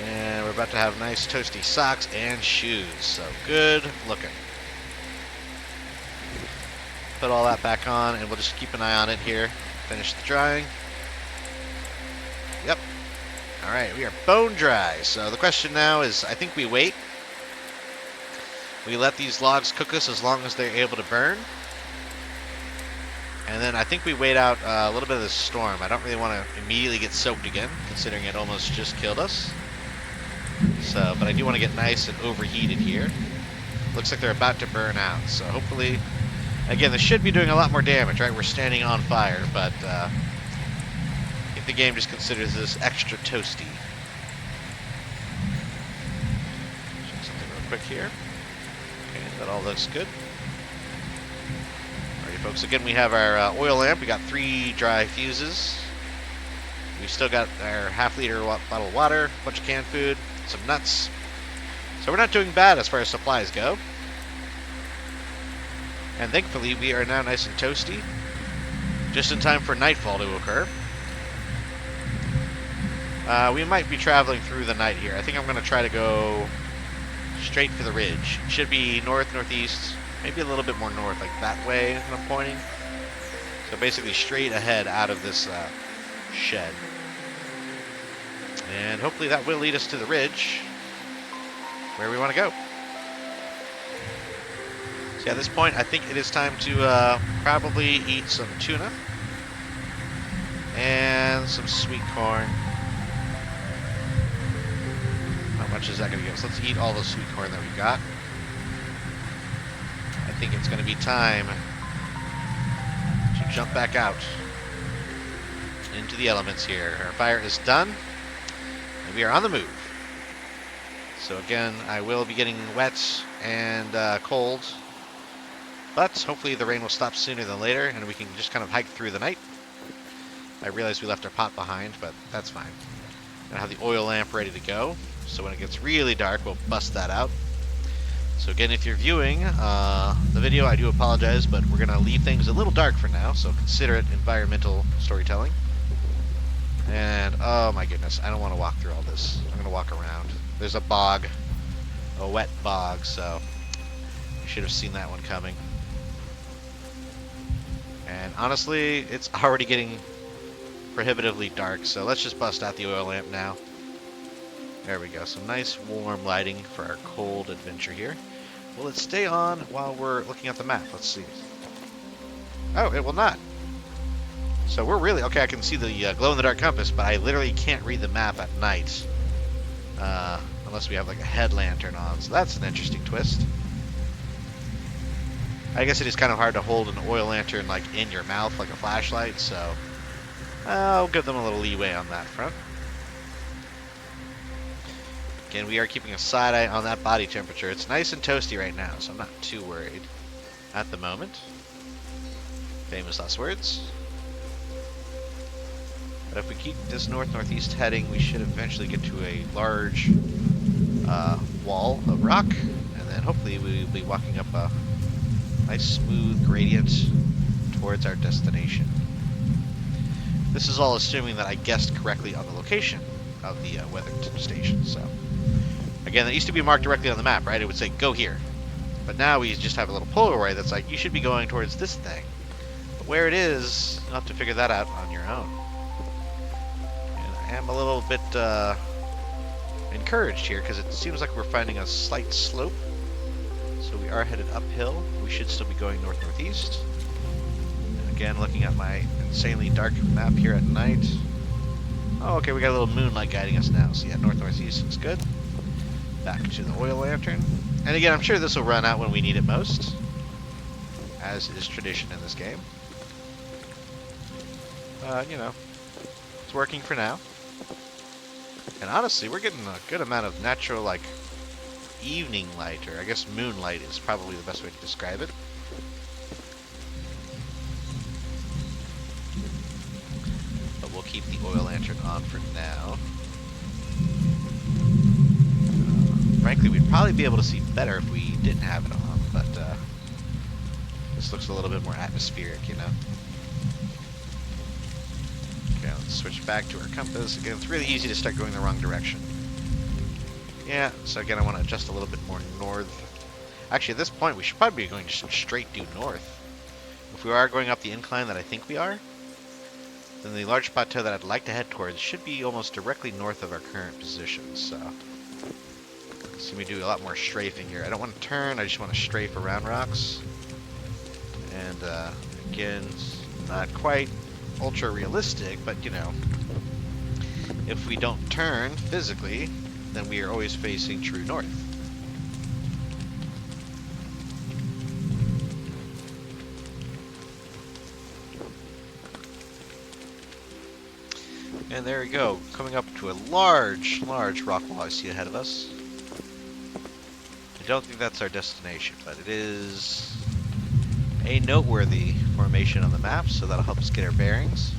And we're about to have nice toasty socks and shoes. So good looking. Put all that back on, and we'll just keep an eye on it here. Finish the drying. Yep. Alright, we are bone dry. So the question now is, I think we wait. We let these logs cook us as long as they're able to burn. And then I think we wait out a little bit of the storm. I don't really want to immediately get soaked again, considering it almost just killed us. So, but I do want to get nice and overheated here. Looks like they're about to burn out, so hopefully... Again, this should be doing a lot more damage, right? We're standing on fire, but I think the game just considers this extra toasty. Check something real quick here. Okay, that all looks good. Alrighty, folks. Again, we have our oil lamp. We got 3 dry fuses. We still got our half-liter bottle of water, a bunch of canned food, some nuts. So we're not doing bad as far as supplies go. And thankfully, we are now nice and toasty, just in time for nightfall to occur. We might be traveling through the night here. I think I'm going to try to go straight for the ridge. It should be north, northeast, maybe a little bit more north, like that way when I'm pointing. So basically straight ahead out of this shed. And hopefully that will lead us to the ridge, where we want to go. So So at this point, I think it is time to probably eat some tuna and some sweet corn. How much is that going to give us? Let's eat all the sweet corn that we got. I think it's going to be time to jump back out into the elements here. Our fire is done, and we are on the move. So again, I will be getting wet and cold, but hopefully the rain will stop sooner than later, and we can just kind of hike through the night. I realized we left our pot behind, but that's fine. I have the oil lamp ready to go, so when it gets really dark, we'll bust that out. So again, if you're viewing the video, I do apologize, but we're going to leave things a little dark for now, so consider it environmental storytelling. And, oh my goodness, I don't want to walk through all this. I'm going to walk around. There's a bog, a wet bog, so you should have seen that one coming. And honestly, it's already getting prohibitively dark, so let's just bust out the oil lamp now. There we go, some nice warm lighting for our cold adventure here. Will it stay on while we're looking at the map? Let's see. Oh, it will not. So we're really, okay, I can see the glow-in-the-dark compass, but I literally can't read the map at night. Unless we have like a head lantern on, so that's an interesting twist. I guess it is kind of hard to hold an oil lantern like in your mouth like a flashlight, so I'll give them a little leeway on that front. Again, we are keeping a side eye on that body temperature. It's nice and toasty right now, so I'm not too worried at the moment. Famous last words. But if we keep this north-northeast heading, we should eventually get to a large wall of rock, and then hopefully we'll be walking up a nice smooth gradient towards our destination. This is all assuming that I guessed correctly on the location of the weather station. So again, that used to be marked directly on the map, right? It would say go here, but now we just have a little Polaroid that's like you should be going towards this thing. But where it is, you'll have to figure that out on your own. And I am a little bit encouraged here because it seems like we're finding a slight slope. So we are headed uphill. We should still be going north-northeast. And again, looking at my insanely dark map here at night. Oh, okay, we got a little moonlight guiding us now. So yeah, north-northeast looks good. Back to the oil lantern. And again, I'm sure this will run out when we need it most, as is tradition in this game. You know, it's working for now. And honestly, we're getting a good amount of natural, like, evening light, or I guess moonlight is probably the best way to describe it. But we'll keep the oil lantern on for now. Frankly, we'd probably be able to see better if we didn't have it on, but this looks a little bit more atmospheric, you know. Okay, let's switch back to our compass. Again, it's really easy to start going the wrong direction. Yeah, so again, I want to adjust a little bit more north. Actually, at this point, we should probably be going just straight due north. If we are going up the incline that I think we are, then the large plateau that I'd like to head towards should be almost directly north of our current position, so see me do a lot more strafing here. I don't want to turn, I just want to strafe around rocks. And again, not quite ultra realistic, but you know, if we don't turn physically, then we are always facing true north. And there we go, coming up to a large rock wall I see ahead of us. I don't think that's our destination, but it is a noteworthy formation on the map, so that'll help us get our bearings.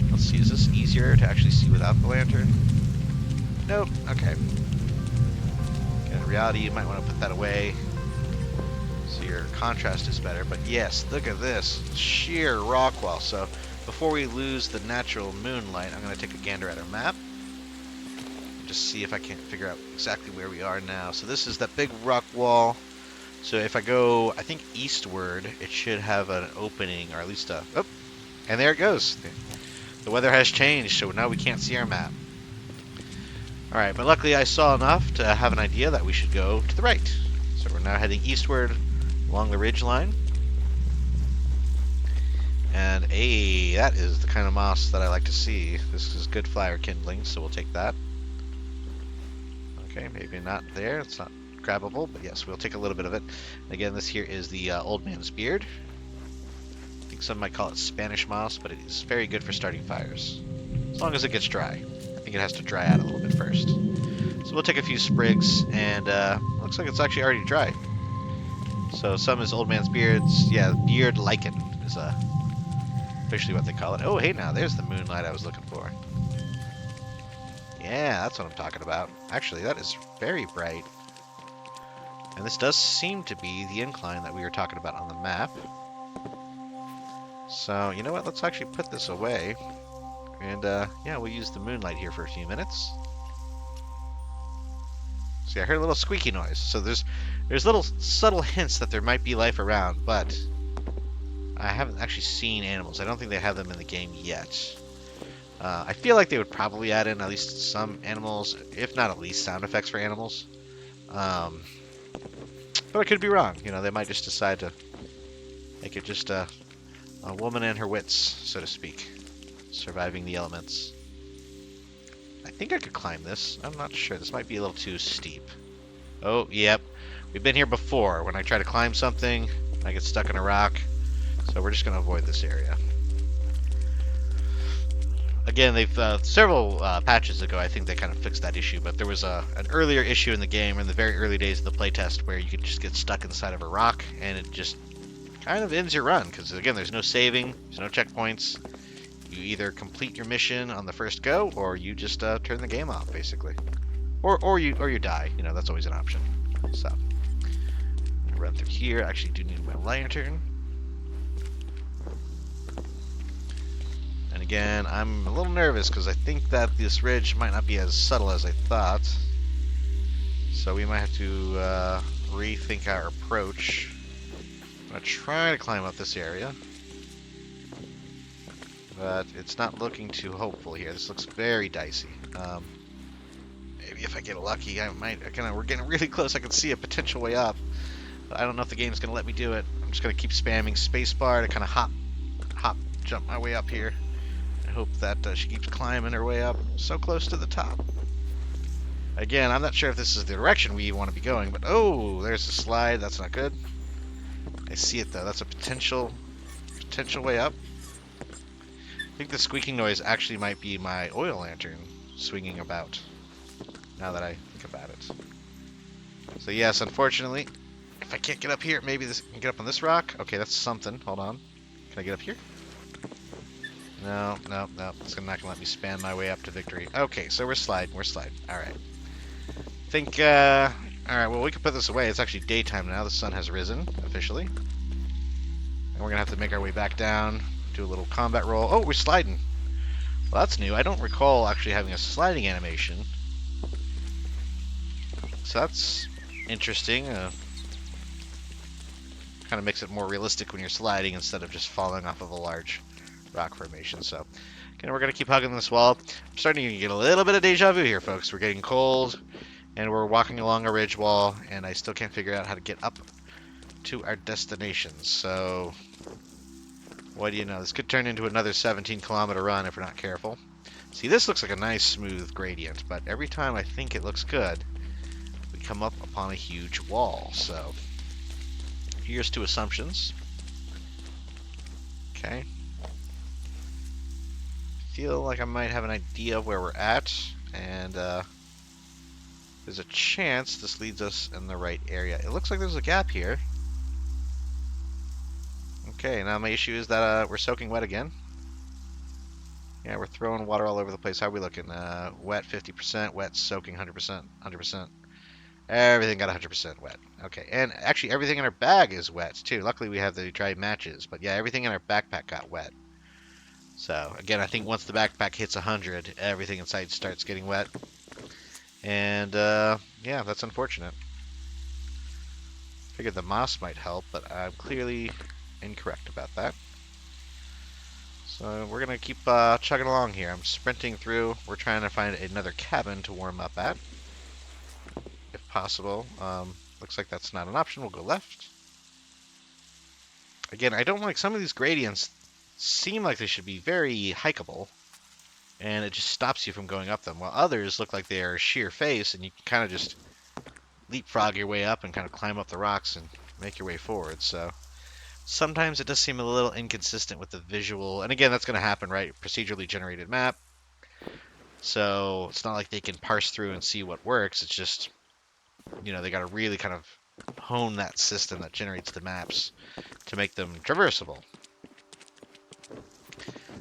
Let's see, is this easier to actually see without the lantern? Nope, okay. In reality, you might want to put that away so your contrast is better, but yes, look at this sheer rock wall. So before we lose the natural moonlight, I'm going to take a gander at our map. Just see if I can't figure out exactly where we are now. So this is that big rock wall. So if I go, I think eastward, it should have an opening, or at least a, oh, and there it goes. The weather has changed, so now we can't see our map. Alright, but luckily I saw enough to have an idea that we should go to the right. So we're now heading eastward along the ridge line. And hey, that is the kind of moss that I like to see. This is good fire kindling, so we'll take that. Okay, maybe not there. It's not grabbable, but yes, we'll take a little bit of it. Again, this here is the old man's beard. I think some might call it Spanish moss, but it is very good for starting fires. As long as it gets dry. I think it has to dry out a little bit first. So we'll take a few sprigs, and looks like it's actually already dry. So some is old man's beards. Yeah, beard lichen is officially what they call it. Oh, hey now, there's the moonlight I was looking for. Yeah, that's what I'm talking about. Actually, that is very bright. And this does seem to be the incline that we were talking about on the map. So, you know what? Let's actually put this away. And, yeah, we'll use the moonlight here for a few minutes. See, I heard a little squeaky noise. So there's little subtle hints that there might be life around, but I haven't actually seen animals. I don't think they have them in the game yet. I feel like they would probably add in at least some animals, if not at least sound effects for animals. But I could be wrong. You know, they might just decide to make it just a woman and her wits, so to speak, surviving the elements. I think I could climb this. I'm not sure. This might be a little too steep. Oh, yep. We've been here before. When I try to climb something, I get stuck in a rock. So we're just going to avoid this area. Again, they've several patches ago, I think they kind of fixed that issue, but there was an earlier issue in the game in the very early days of the playtest where you could just get stuck inside of a rock and it just kind of ends your run because, again, there's no saving, there's no checkpoints. You either complete your mission on the first go or you just turn the game off, basically. Or you die. You know, that's always an option. So, I'm gonna run through here. I actually do need my lantern. And again, I'm a little nervous because I think that this ridge might not be as subtle as I thought. So we might have to rethink our approach. I'm going to try to climb up this area. But it's not looking too hopeful here. This looks very dicey. Maybe if I get lucky, I might. We're getting really close. I can see a potential way up. But I don't know if the game's going to let me do it. I'm just going to keep spamming spacebar to kind of jump my way up here. I hope that she keeps climbing her way up so close to the top. Again, I'm not sure if this is the direction we want to be going, but oh, there's a slide. That's not good. I see it though. That's a potential way up. I think the squeaking noise actually might be my oil lantern swinging about. Now that I think about it. So yes, unfortunately, if I can't get up here, maybe this I can get up on this rock. Okay, that's something. Hold on. Can I get up here? No. It's not gonna let me span my way up to victory. Okay, so we're sliding. Alright. Alright, well, we can put this away. It's actually daytime now. The sun has risen, officially. And we're gonna have to make our way back down, do a little combat roll. Oh, we're sliding. Well, that's new. I don't recall actually having a sliding animation. So that's interesting. Kind of makes it more realistic when you're sliding instead of just falling off of a large rock formation. So, again, we're going to keep hugging this wall. I'm starting to get a little bit of deja vu here, folks. We're getting cold, and we're walking along a ridge wall, and I still can't figure out how to get up to our destinations. So, what do you know? This could turn into another 17-kilometer run if we're not careful. See, this looks like a nice, smooth gradient, but every time I think it looks good, we come up upon a huge wall. So, here's to assumptions. Okay. Feel like I might have an idea of where we're at, and there's a chance this leads us in the right area. It looks like there's a gap here. Okay, now my issue is that we're soaking wet again. Yeah, we're throwing water all over the place. How are we looking? Wet 50%, wet soaking 100%, 100%. Everything got 100% wet. Okay, and actually everything in our bag is wet too. Luckily we have the dry matches, but yeah, everything in our backpack got wet. So, again, I think once the backpack hits 100, everything inside starts getting wet. And, yeah, that's unfortunate. Figured the moss might help, but I'm clearly incorrect about that. So we're gonna keep chugging along here. I'm sprinting through. We're trying to find another cabin to warm up at, if possible. Looks like that's not an option. We'll go left. Again, I don't like some of these gradients. Seem like they should be very hikeable, and it just stops you from going up them. While others look like they are sheer face, and you can kind of just leapfrog your way up and kind of climb up the rocks and make your way forward. So sometimes it does seem a little inconsistent with the visual. And again, that's going to happen, right? Procedurally generated map. So it's not like they can parse through and see what works. It's just, they got to really kind of hone that system that generates the maps to make them traversable.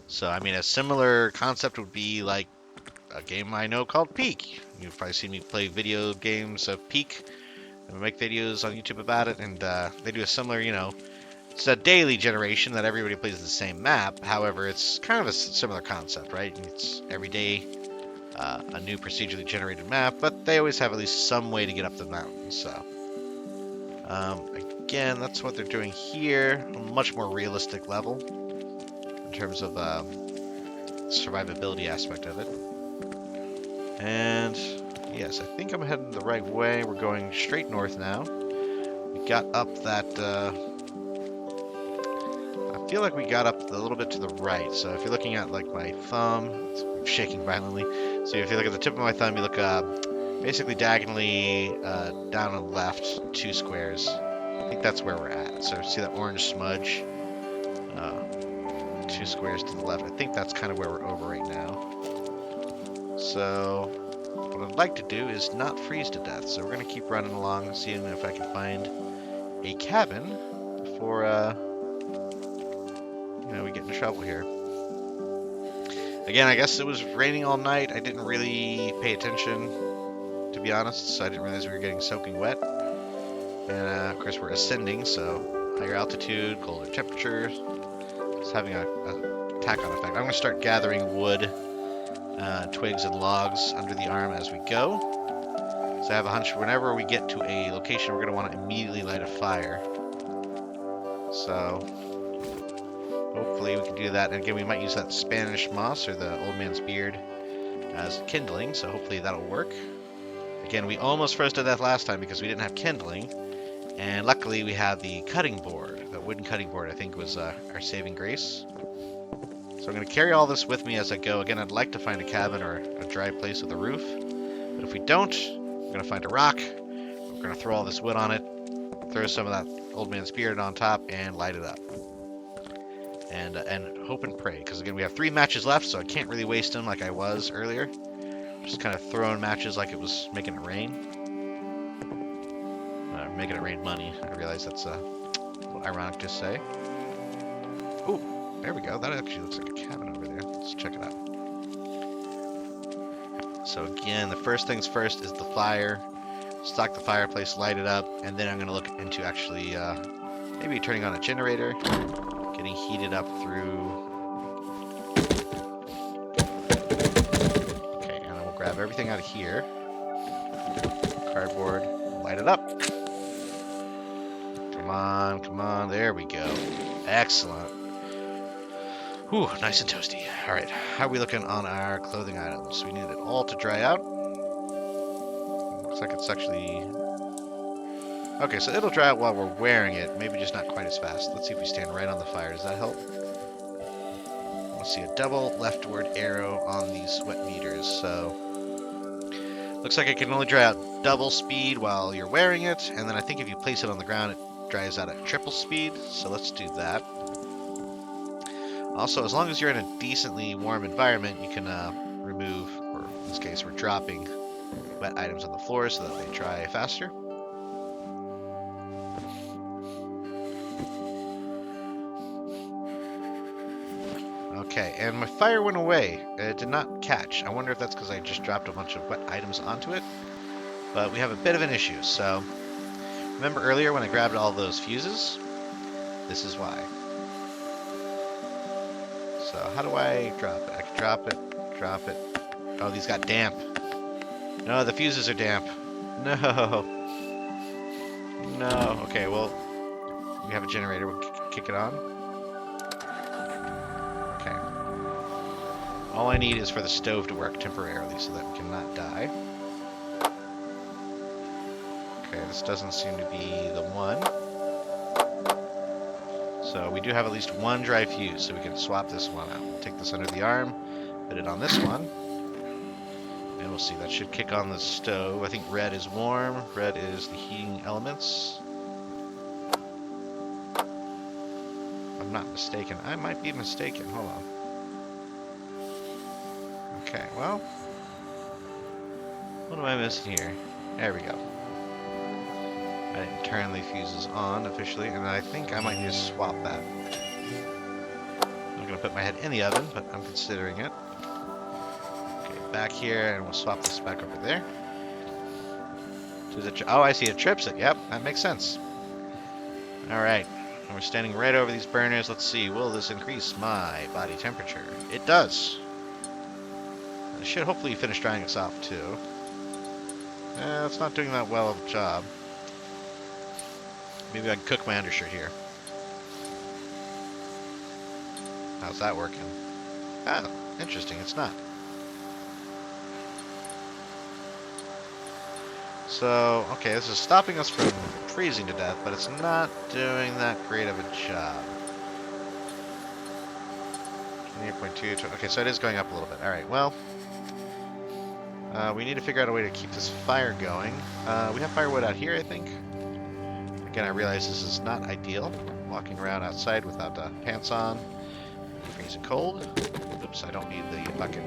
So, I mean, a similar concept would be like a game I know called Peak. You've probably seen me play video games of Peak and make videos on YouTube about it, and they do a similar, it's a daily generation that everybody plays the same map. However, it's kind of a similar concept, right? It's every day a new procedurally generated map, but they always have at least some way to get up the mountain. So, again, that's what they're doing here. A much more realistic level in terms of survivability aspect of it. And yes, I think I'm heading the right way. We're going straight north now. We got up that. I feel like we got up a little bit to the right. So if you're looking at like my thumb, it's shaking violently. So if you look at the tip of my thumb, you look basically diagonally down on the left, 2 squares. I think that's where we're at. So see that orange smudge? 2 squares to the left. I think that's kind of where we're over right now. So what I'd like to do is not freeze to death. So we're going to keep running along, seeing if I can find a cabin before we get in trouble here. Again, I guess it was raining all night. I didn't really pay attention, to be honest, so I didn't realize we were getting soaking wet. And of course we're ascending, so higher altitude, colder temperatures. It's having a tack-on effect. I'm going to start gathering wood, twigs and logs under the arm as we go. So I have a hunch whenever we get to a location, we're going to want to immediately light a fire. So hopefully we can do that. And again, we might use that Spanish moss or the old man's beard as kindling, so hopefully that'll work. Again, we almost froze to death last time because we didn't have kindling. And luckily we had the cutting board. The wooden cutting board, I think, was our saving grace. So I'm going to carry all this with me as I go. Again, I'd like to find a cabin or a dry place with a roof. But if we don't, we're going to find a rock. We're going to throw all this wood on it, throw some of that old man's beard on top, and light it up. And hope and pray. Because again, we have 3 matches left, so I can't really waste them like I was earlier. Just kind of throwing matches like it was making it rain. Making it rain money. I realize that's a little ironic to say. Ooh, there we go. That actually looks like a cabin over there. Let's check it out. So again, the first things first is the fire. Stock the fireplace, light it up, and then I'm going to look into actually maybe turning on a generator, getting heated up through. Okay, and then we'll grab everything out of here. Cardboard, light it up. Come on, there we go. Excellent. Whew, nice and toasty. Alright, how are we looking on our clothing items? We need it all to dry out. Looks like it's actually... Okay, so it'll dry out while we're wearing it, maybe just not quite as fast. Let's see if we stand right on the fire. Does that help? I want to see a double leftward arrow on these sweat meters, so... Looks like it can only dry out double speed while you're wearing it, and then I think if you place it on the ground, it dries out at triple speed, so let's do that. Also, as long as you're in a decently warm environment, you can remove, or in this case, we're dropping wet items on the floor so that they dry faster. Okay, and my fire went away. It did not catch. I wonder if that's because I just dropped a bunch of wet items onto it. But we have a bit of an issue, so... Remember earlier when I grabbed all those fuses? This is why. So how do I drop it? I can drop it. Oh, these got damp. No, the fuses are damp. No. No. Okay, well, we have a generator. We'll kick it on. Okay. All I need is for the stove to work temporarily so that we cannot die. Okay, this doesn't seem to be the one. So we do have at least one dry fuse, so we can swap this one out. We'll take this under the arm, put it on this one, and we'll see. That should kick on the stove. I think red is warm. Red is the heating elements. If I'm not mistaken. I might be mistaken. Hold on. Okay, well, what am I missing here? There we go. I didn't turn the fuses on officially, and I think I might need to swap that. I'm not going to put my head in the oven, but I'm considering it. Okay, back here, and we'll swap this back over there. Oh, I see, it trips it. Yep, that makes sense. Alright, and we're standing right over these burners. Let's see, will this increase my body temperature? It does. It should hopefully finish drying us off, too. It's not doing that well of a job. Maybe I can cook my undershirt here. How's that working? Oh, interesting, it's not. So, okay, this is stopping us from freezing to death, but it's not doing that great of a job. 28.2, okay, so it is going up a little bit. Alright, well, we need to figure out a way to keep this fire going. We have firewood out here, I think. Again, I realize this is not ideal. Walking around outside without pants on. Freezing cold. Oops, I don't need the bucket.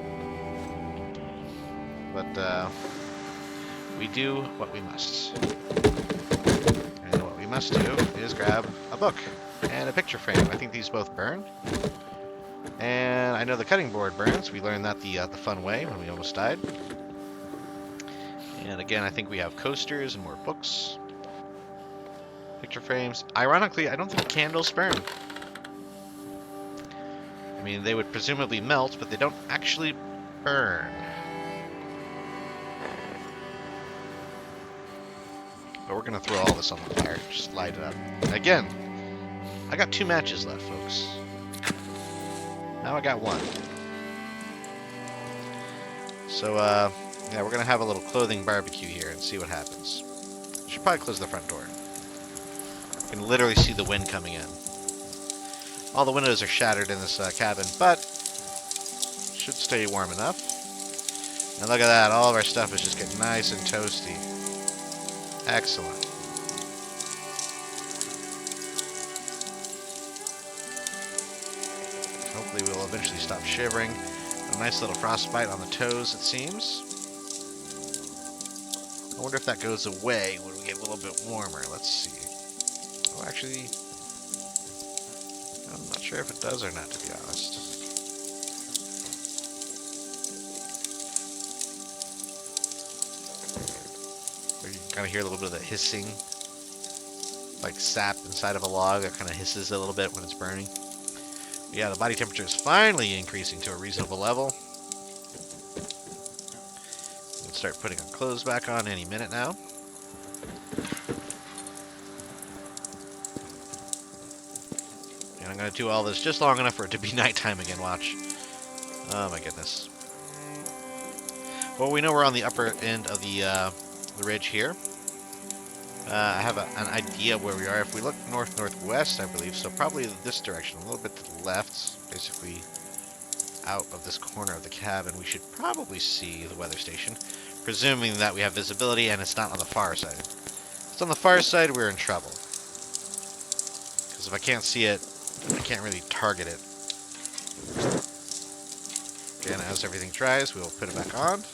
But we do what we must. And what we must do is grab a book and a picture frame. I think these both burn. And I know the cutting board burns. We learned that the fun way when we almost died. And again, I think we have coasters and more books. Picture frames. Ironically, I don't think candles burn. I mean, they would presumably melt, but they don't actually burn. But we're going to throw all this on the fire. Just light it up. Again, I got 2 matches left, folks. Now I got 1. So, yeah, we're going to have a little clothing barbecue here and see what happens. I should probably close the front door. You can literally see the wind coming in. All the windows are shattered in this cabin, but should stay warm enough. And look at that, all of our stuff is just getting nice and toasty. Excellent. Hopefully we'll eventually stop shivering. A nice little frostbite on the toes, it seems. I wonder if that goes away when we get a little bit warmer. Let's see. Oh, actually, I'm not sure if it does or not, to be honest. You can kind of hear a little bit of the hissing, like sap inside of a log that kind of hisses a little bit when it's burning. But yeah, the body temperature is finally increasing to a reasonable level. We can start putting our clothes back on any minute now. I'm going to do all this just long enough for it to be nighttime again, watch. Oh my goodness. Well, we know we're on the upper end of the ridge here. I have an idea where we are. If we look north-northwest, I believe, so probably this direction, a little bit to the left, basically out of this corner of the cabin, we should probably see the weather station, presuming that we have visibility and it's not on the far side. If it's on the far side, we're in trouble. Because if I can't see it, I can't really target it. Again, as everything dries, we will put it back on.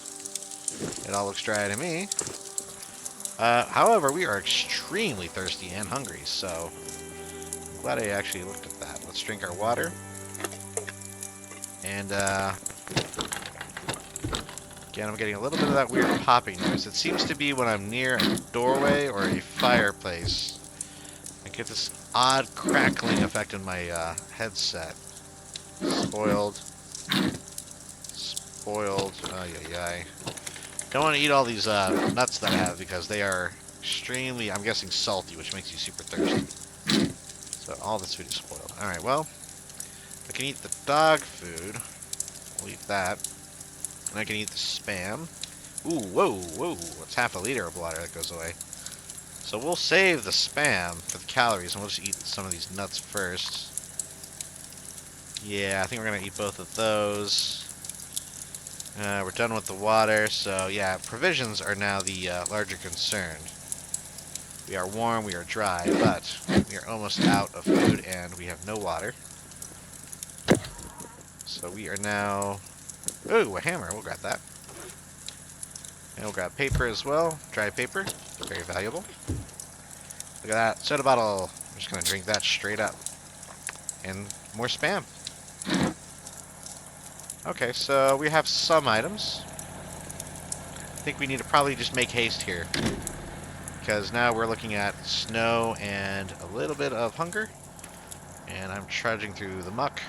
It all looks dry to me. However, we are extremely thirsty and hungry, so I'm glad I actually looked at that. Let's drink our water. And, again, I'm getting a little bit of that weird popping noise. It seems to be when I'm near a doorway or a fireplace. I get this odd crackling effect in my headset. Spoiled. Ay. Don't want to eat all these nuts that I have because they are extremely, I'm guessing, salty, which makes you super thirsty. So all this food is spoiled. Alright, well, I can eat the dog food, We'll eat that. And I can eat the Spam. Ooh, whoa, whoa. That's half a liter of water that goes away. So we'll save the Spam for the calories, and we'll just eat some of these nuts first. Yeah, I think we're going to eat both of those. We're done with the water, so yeah, provisions are now the larger concern. We are warm, we are dry, but we are almost out of food and we have no water. So we are now... Ooh, a hammer, we'll grab that. And we'll grab paper as well, dry paper, very valuable. Look at that, soda bottle. I'm just going to drink that straight up. And more Spam. Okay, so we have some items. I think we need to probably just make haste here, because now we're looking at snow and a little bit of hunger, and I'm trudging through the muck.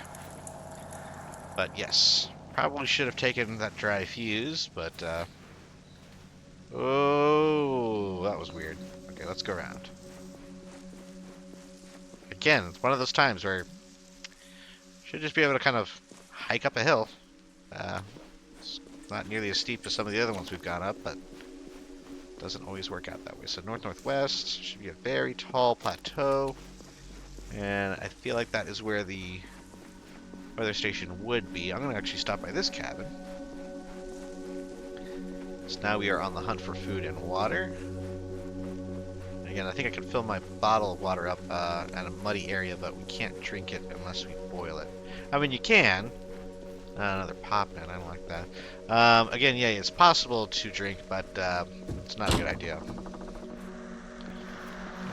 But yes, probably should have taken that dry fuse, but oh, that was weird. Okay, let's go around. Again, it's one of those times where you should just be able to kind of hike up a hill. It's not nearly as steep as some of the other ones we've gone up, but doesn't always work out that way. So north-northwest should be a very tall plateau, and I feel like that is where the weather station would be. I'm going to actually stop by this cabin. So now we are on the hunt for food and water. And again, I think I can fill my bottle of water up at a muddy area, but we can't drink it unless we boil it. I mean, you can. Another pop in, I don't like that. Again, yeah, it's possible to drink, but it's not a good idea.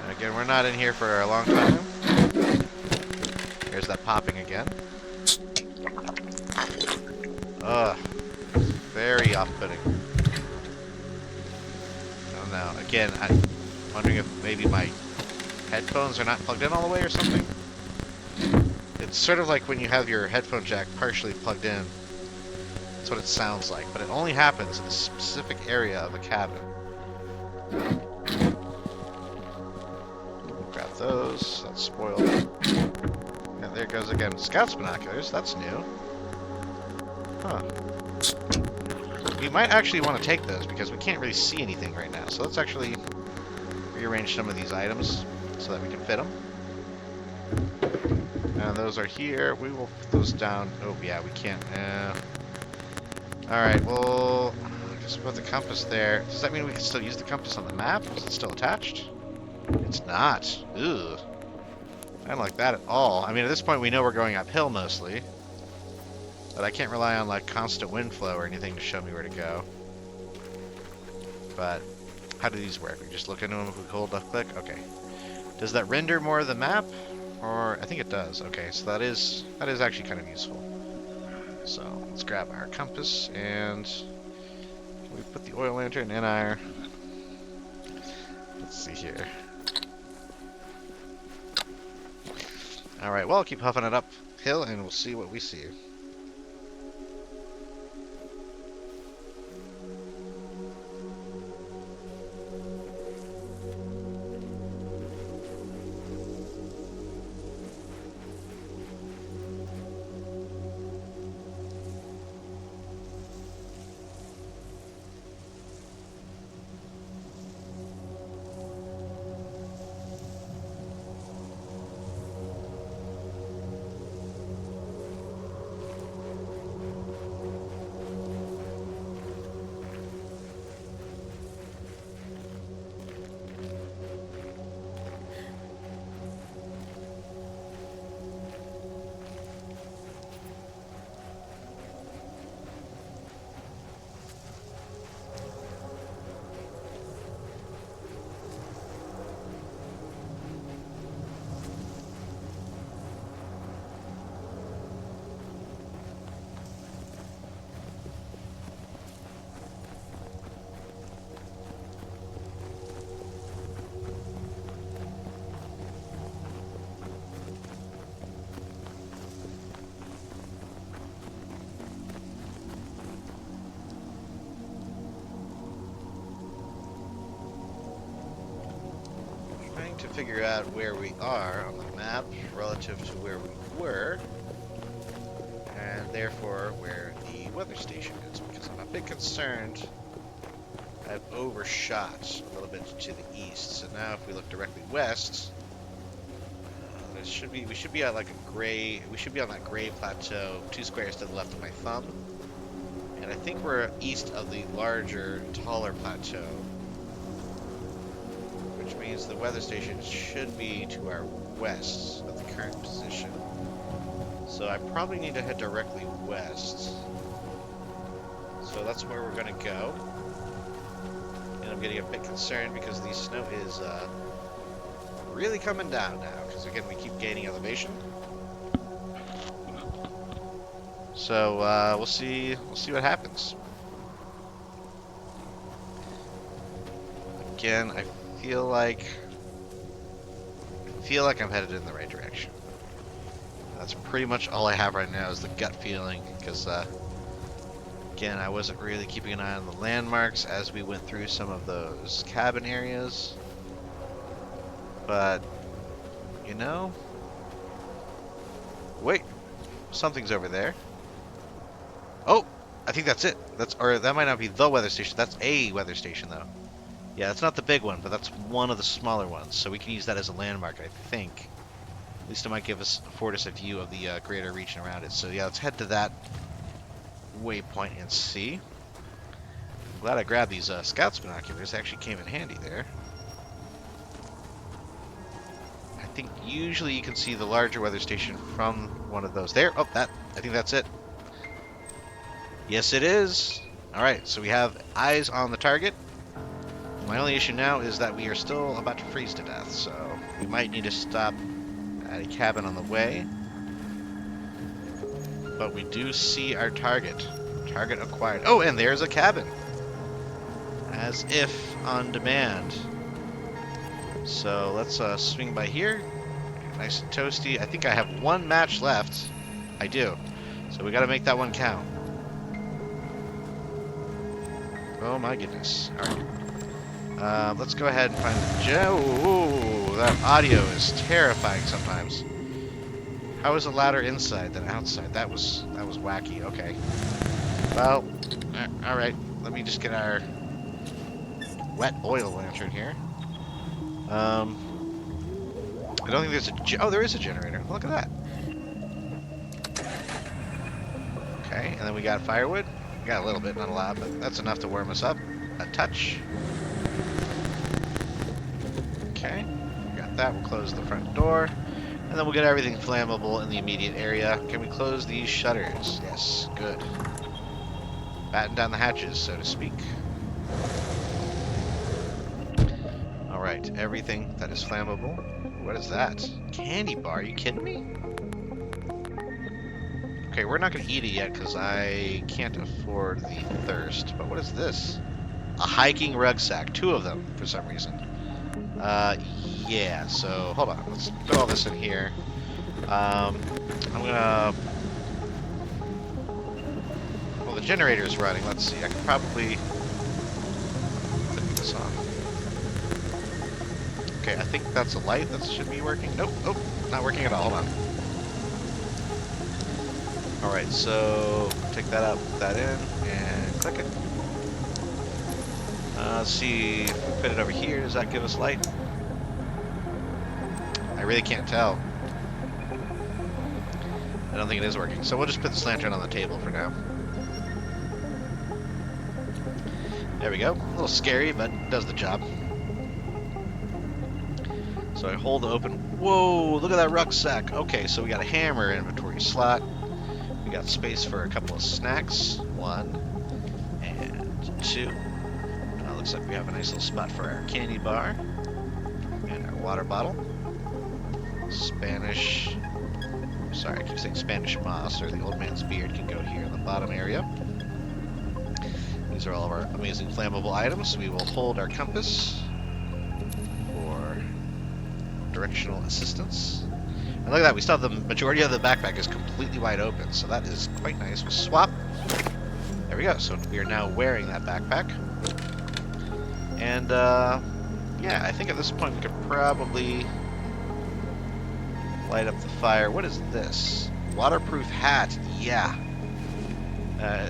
And again, we're not in here for a long time. There's that popping again. Ugh. Very off-putting. I don't know. Again, I'm wondering if maybe my headphones are not plugged in all the way or something. It's sort of like when you have your headphone jack partially plugged in. That's what it sounds like, but it only happens in a specific area of a cabin. Grab those. That's spoiled. And there goes again. Scout's binoculars. That's new. Huh. We might actually want to take those because we can't really see anything right now. So let's actually rearrange some of these items so that we can fit them. And those are here. We will put those down. Oh, yeah, we can't. Alright, well, just put the compass there. Does that mean we can still use the compass on the map? Is it still attached? It's not. Ugh. I don't like that at all. I mean, at this point, we know we're going uphill mostly. But I can't rely on, like, constant wind flow or anything to show me where to go. But how do these work? We just look into them if we hold left click? Okay. Does that render more of the map? Or, I think it does. Okay, so that is actually kind of useful. So, let's grab our compass, and we put the oil lantern in our... Let's see here. Alright, well, I'll keep huffing it uphill, and we'll see what we see. To figure out where we are on the map relative to where we were, and therefore where the weather station is, because I'm a bit concerned I've overshot a little bit to the east. So now if we look directly west, we should be at like a gray, we should be on that gray plateau, 2 squares to the left of my thumb. And I think we're east of the larger, taller plateau, which means the weather station should be to our west of the current position. So I probably need to head directly west. So that's where we're going to go. And I'm getting a bit concerned because the snow is really coming down now, because again we keep gaining elevation. So we'll see what happens. Again, I feel like I'm headed in the right direction. That's pretty much all I have right now is the gut feeling, because again, I wasn't really keeping an eye on the landmarks as we went through some of those cabin areas. But, you know, wait, something's over there. Oh, I think that's it. Or that might not be the weather station. That's a weather station, though. Yeah, that's not the big one, but that's one of the smaller ones. So we can use that as a landmark, I think. At least it might afford us a view of the greater region around it. So yeah, let's head to that waypoint and see. I'm glad I grabbed these Scouts binoculars. They actually came in handy there. I think usually you can see the larger weather station from one of those. There. Oh, I think that's it. Yes, it is. Alright, so we have eyes on the target. My only issue now is that we are still about to freeze to death, so we might need to stop at a cabin on the way. But we do see our target. Target acquired. Oh, and there's a cabin. As if on demand. So let's swing by here. Nice and toasty. I think I have one match left. I do. So we got to make that one count. Oh my goodness. Alright. Let's go ahead and find the gem. Ooh, that audio is terrifying sometimes. How is it louder inside than outside? That was wacky. Okay. Well, alright. Let me just get our wet oil lantern here. I don't think there's oh, there is a generator. Look at that. Okay, and then we got firewood. We got a little bit, not a lot, but that's enough to warm us up. A touch. Okay, we got that. We'll close the front door. And then we'll get everything flammable in the immediate area. Can we close these shutters? Yes, good. Batten down the hatches, so to speak. Alright, everything that is flammable. What is that? Candy bar? Are you kidding me? Okay, we're not going to eat it yet because I can't afford the thirst. But what is this? A hiking rucksack. 2 of them, for some reason. Yeah, so hold on. Let's put all this in here. I'm gonna... Well, the generator is running. Let's see. I can probably put this on. Okay, I think that's a light that should be working. Nope, nope, not working at all. Hold on. Alright, so take that out, put that in, and click it. Let's see if we put it over here. Does that give us light? I really can't tell. I don't think it is working. So we'll just put this lantern on the table for now. There we go. A little scary, but it does the job. So I hold open. Whoa, look at that rucksack. Okay, so we got a hammer inventory slot. We got space for a couple of snacks. 1 and 2. Looks like we have a nice little spot for our candy bar. And our water bottle. Spanish... Sorry, I keep saying Spanish moss, or the old man's beard can go here in the bottom area. These are all of our amazing flammable items. We will hold our compass for directional assistance. And look at that, we still have the majority of the backpack is completely wide open, so that is quite nice. We'll swap. There we go, so we are now wearing that backpack. And, yeah, I think at this point we could probably light up the fire. What is this? Waterproof hat. Yeah.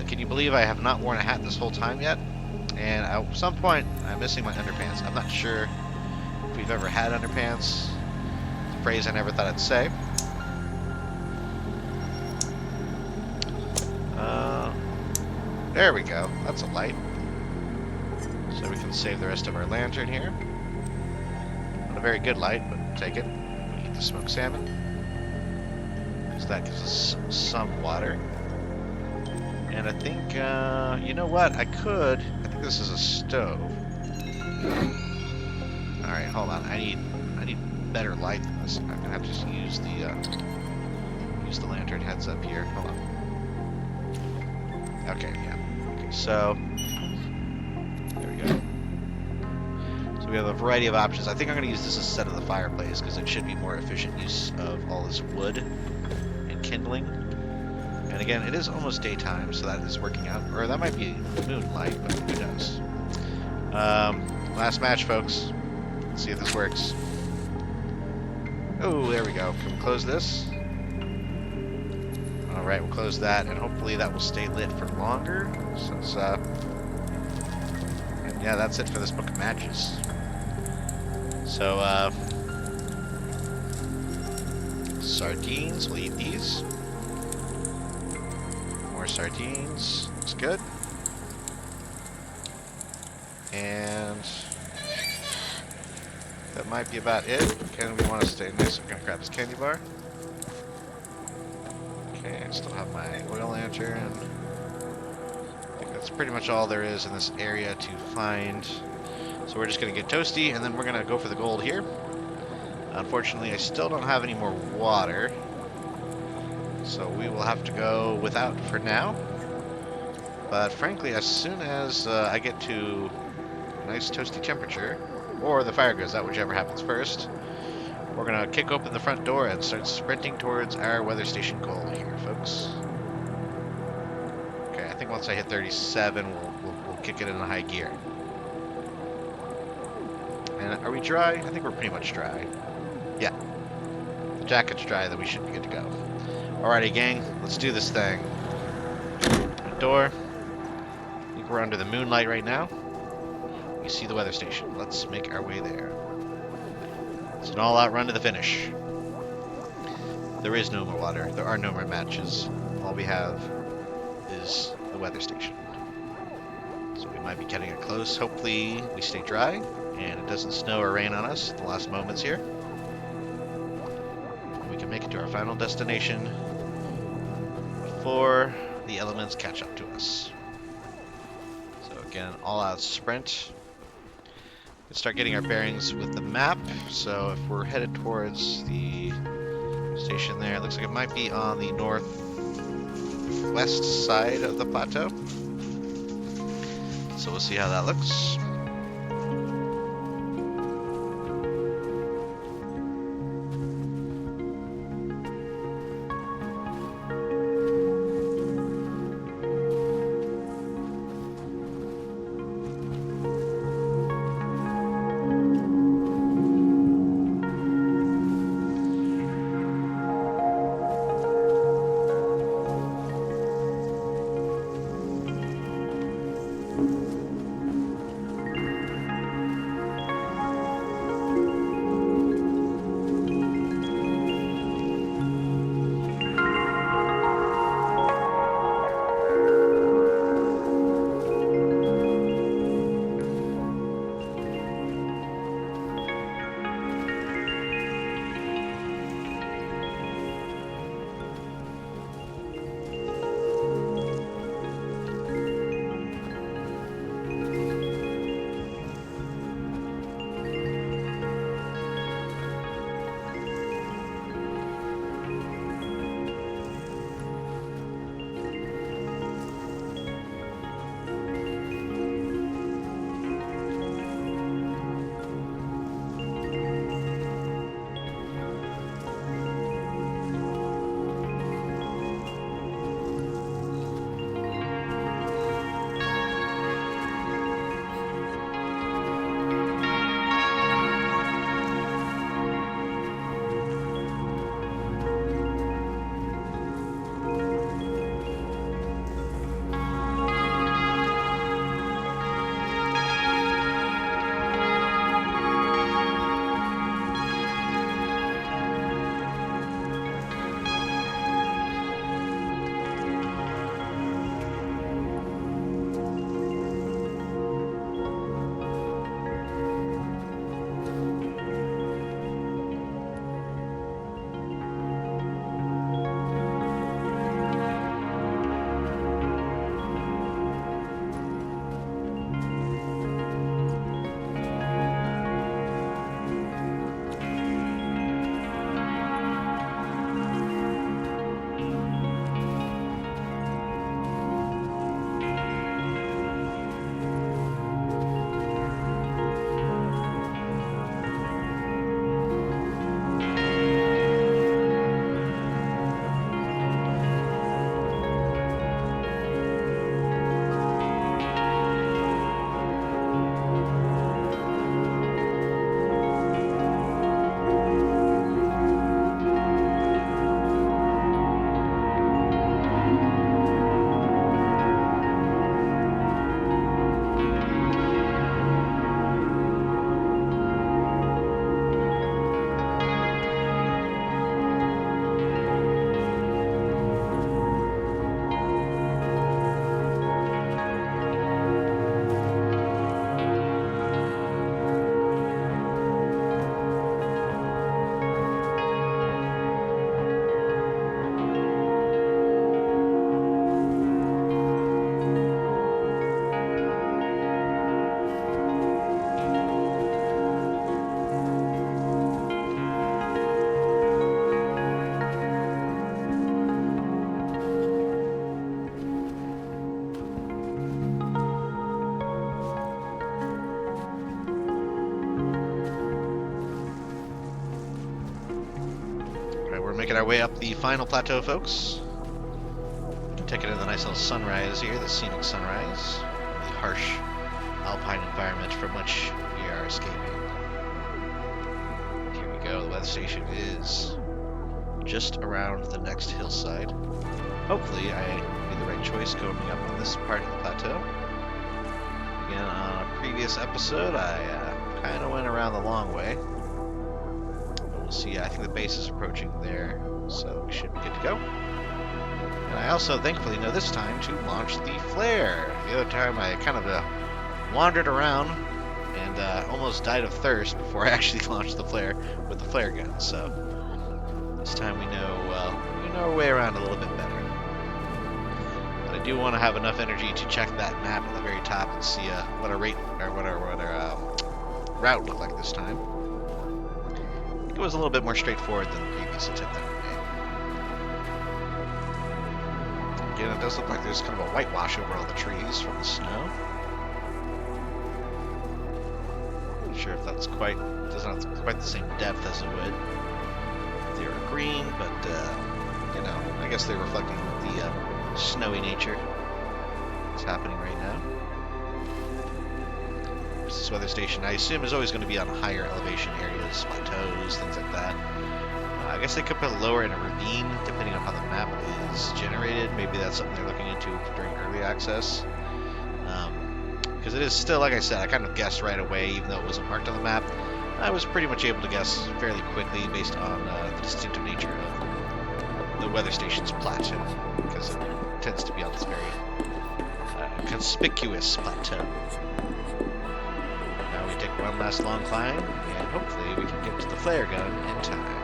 Can you believe I have not worn a hat this whole time yet? And at some point, I'm missing my underpants. I'm not sure if we've ever had underpants. It's a phrase I never thought I'd say. There we go. That's a light. So we can save the rest of our lantern here. Not a very good light, but take it. We eat the smoked salmon. Because that gives us some water. And I think, you know what? I think this is a stove. Alright, hold on. I need better light than this. I'm gonna have to just use the lantern heads up here. Hold on. Okay, yeah. Okay, so there we go. So we have a variety of options. I think I'm gonna use this instead of the fireplace because it should be more efficient use of all this wood and kindling. And again, it is almost daytime, so that is working out. Or that might be moonlight, but who knows? Last match, folks. Let's see if this works. Oh, there we go. Can we close this? Alright, we'll close that, and hopefully that will stay lit for longer. Since, and yeah, that's it for this book of matches. So, sardines, we'll eat these. More sardines, looks good. And that might be about it. Again, we want to stay nice. I'm going to grab this candy bar. Okay, I still have my oil lantern. I think that's pretty much all there is in this area to find. So we're just going to get toasty, and then we're going to go for the gold here. Unfortunately, I still don't have any more water. So we will have to go without for now. But frankly, as soon as I get to a nice toasty temperature, or the fire goes out, whichever happens first, we're going to kick open the front door and start sprinting towards our weather station goal here, folks. Okay, I think once I hit 37, we'll kick it in a high gear. And are we dry? I think we're pretty much dry. Yeah. The jacket's dry, then we should be good to go. Alrighty, gang, let's do this thing. Door. I think we're under the moonlight right now. We see the weather station. Let's make our way there. It's an all-out run to the finish. There is no more water. There are no more matches. All we have is the weather station. So we might be getting it close. Hopefully we stay dry and it doesn't snow or rain on us in the last moments here. We can make it to our final destination before the elements catch up to us. So again, all-out sprint. Let's start getting our bearings with the map. So if we're headed towards the station there, it looks like it might be on the northwest side of the plateau. So we'll see how that looks. Making our way up the final plateau, folks. Taking in the nice little sunrise here, the scenic sunrise. The harsh alpine environment from which we are escaping. Here we go, the weather station is just around the next hillside. Hopefully I made the right choice going up on this part of the plateau. Again, on a previous episode, I kind of went around the long way. But we'll see, I think the base is approaching there, so we should be good to go. And I also, thankfully, know this time to launch the flare. The other time I kind of wandered around and almost died of thirst before I actually launched the flare with the flare gun. So this time we know our way around a little bit better. But I do want to have enough energy to check that map at the very top and see what our route looked like this time. I think it was a little bit more straightforward than the previous attempt that we made. Again, it does look like there's kind of a whitewash over all the trees from the snow. Not sure if that's doesn't have quite the same depth as it would if they were green, but you know, I guess they're reflecting the snowy nature that's happening right now. This weather station, I assume, is always going to be on higher elevation areas, plateaus, things like that. I guess they could put it lower in a ravine, depending on how the map is generated. Maybe that's something they're looking into during early access. Because it is still, like I said, I kind of guessed right away, even though it wasn't marked on the map. I was pretty much able to guess fairly quickly based on the distinctive nature of the weather station's plateau, because it tends to be on this very conspicuous plateau. Now we take one last long climb, and hopefully we can get to the flare gun in time.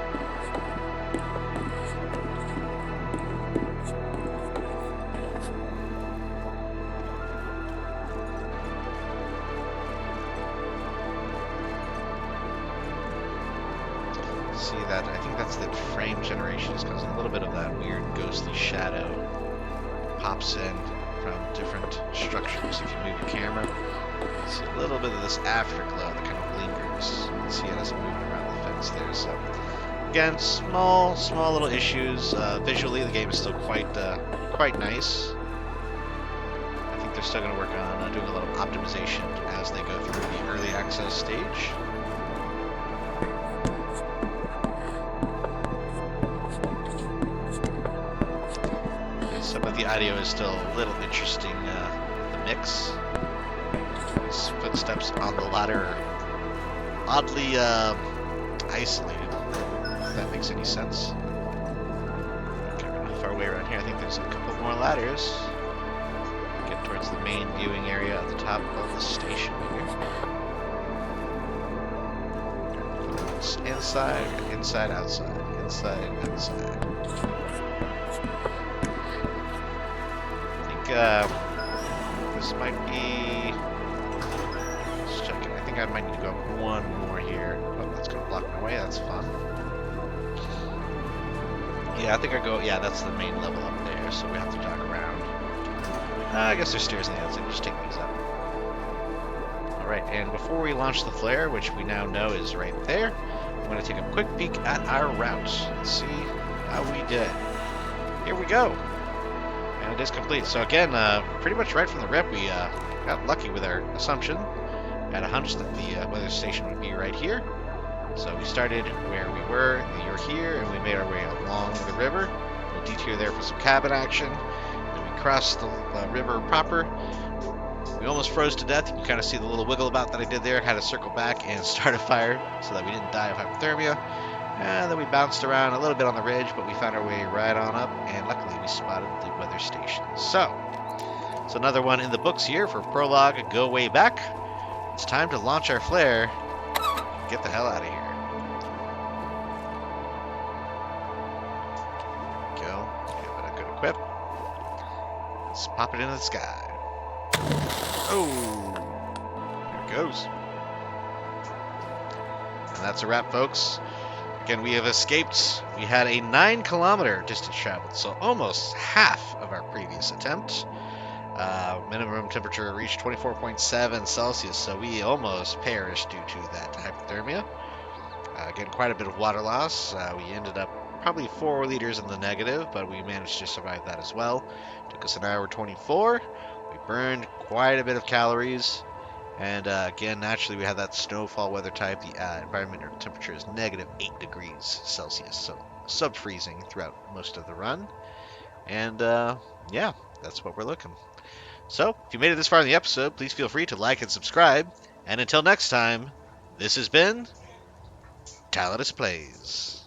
See that? I think that's the frame generation is causing a little bit of that weird ghostly shadow pops in from different structures. If you move your camera, you see a little bit of this afterglow that kind of lingers. You can see it as it moving around the fence there. So again, small little issues. Visually, the game is still quite nice. I think they're still going to work on doing a little optimization as they go through the early access stage. Some of the audio is still a little interesting, the mix. These footsteps on the ladder are oddly isolated, if that makes any sense. Okay, we're not far away around here. I think there's a couple more ladders. Get towards the main viewing area at the top of the station here. It's inside, outside, inside, outside. This might be. Just checking. I think I might need to go one more here. Oh, that's gonna block my way. That's fun. Yeah, I think I go. Yeah, that's the main level up there, so we have to jog around. I guess there's stairs on the outside. Just take these up. All right, and before we launch the flare, which we now know is right there, I'm gonna take a quick peek at our route. Let's see how we did. Here we go. And it is complete. So again, pretty much right from the rip, we got lucky with our assumption. Had a hunch that the weather station would be right here. So we started where we were, you're here, and we made our way along the river. We'll detour there for some cabin action. Then we crossed the river proper. We almost froze to death. You can kind of see the little wiggle about that I did there. Had to circle back and start a fire so that we didn't die of hypothermia. And then we bounced around a little bit on the ridge, but we found our way right on up, and luckily we spotted the weather station. So another one in the books here for Prologue, Go Way Back. It's time to launch our flare. Get the hell out of here. Go. Give it a good equip. Let's pop it into the sky. Oh! There it goes. And that's a wrap, folks. Again, we have escaped. We had a 9-kilometer distance traveled, so almost half of our previous attempt. Minimum temperature reached 24.7 Celsius, so we almost perished due to that hypothermia. Again, quite a bit of water loss. We ended up probably 4 liters in the negative, but we managed to survive that as well. Took us an hour 24. We burned quite a bit of calories. And again, naturally, we have that snowfall weather type. The environmental temperature is -8 degrees Celsius, so sub-freezing throughout most of the run. And yeah, that's what we're looking. So, if you made it this far in the episode, please feel free to like and subscribe. And until next time, this has been Tallidus Plays.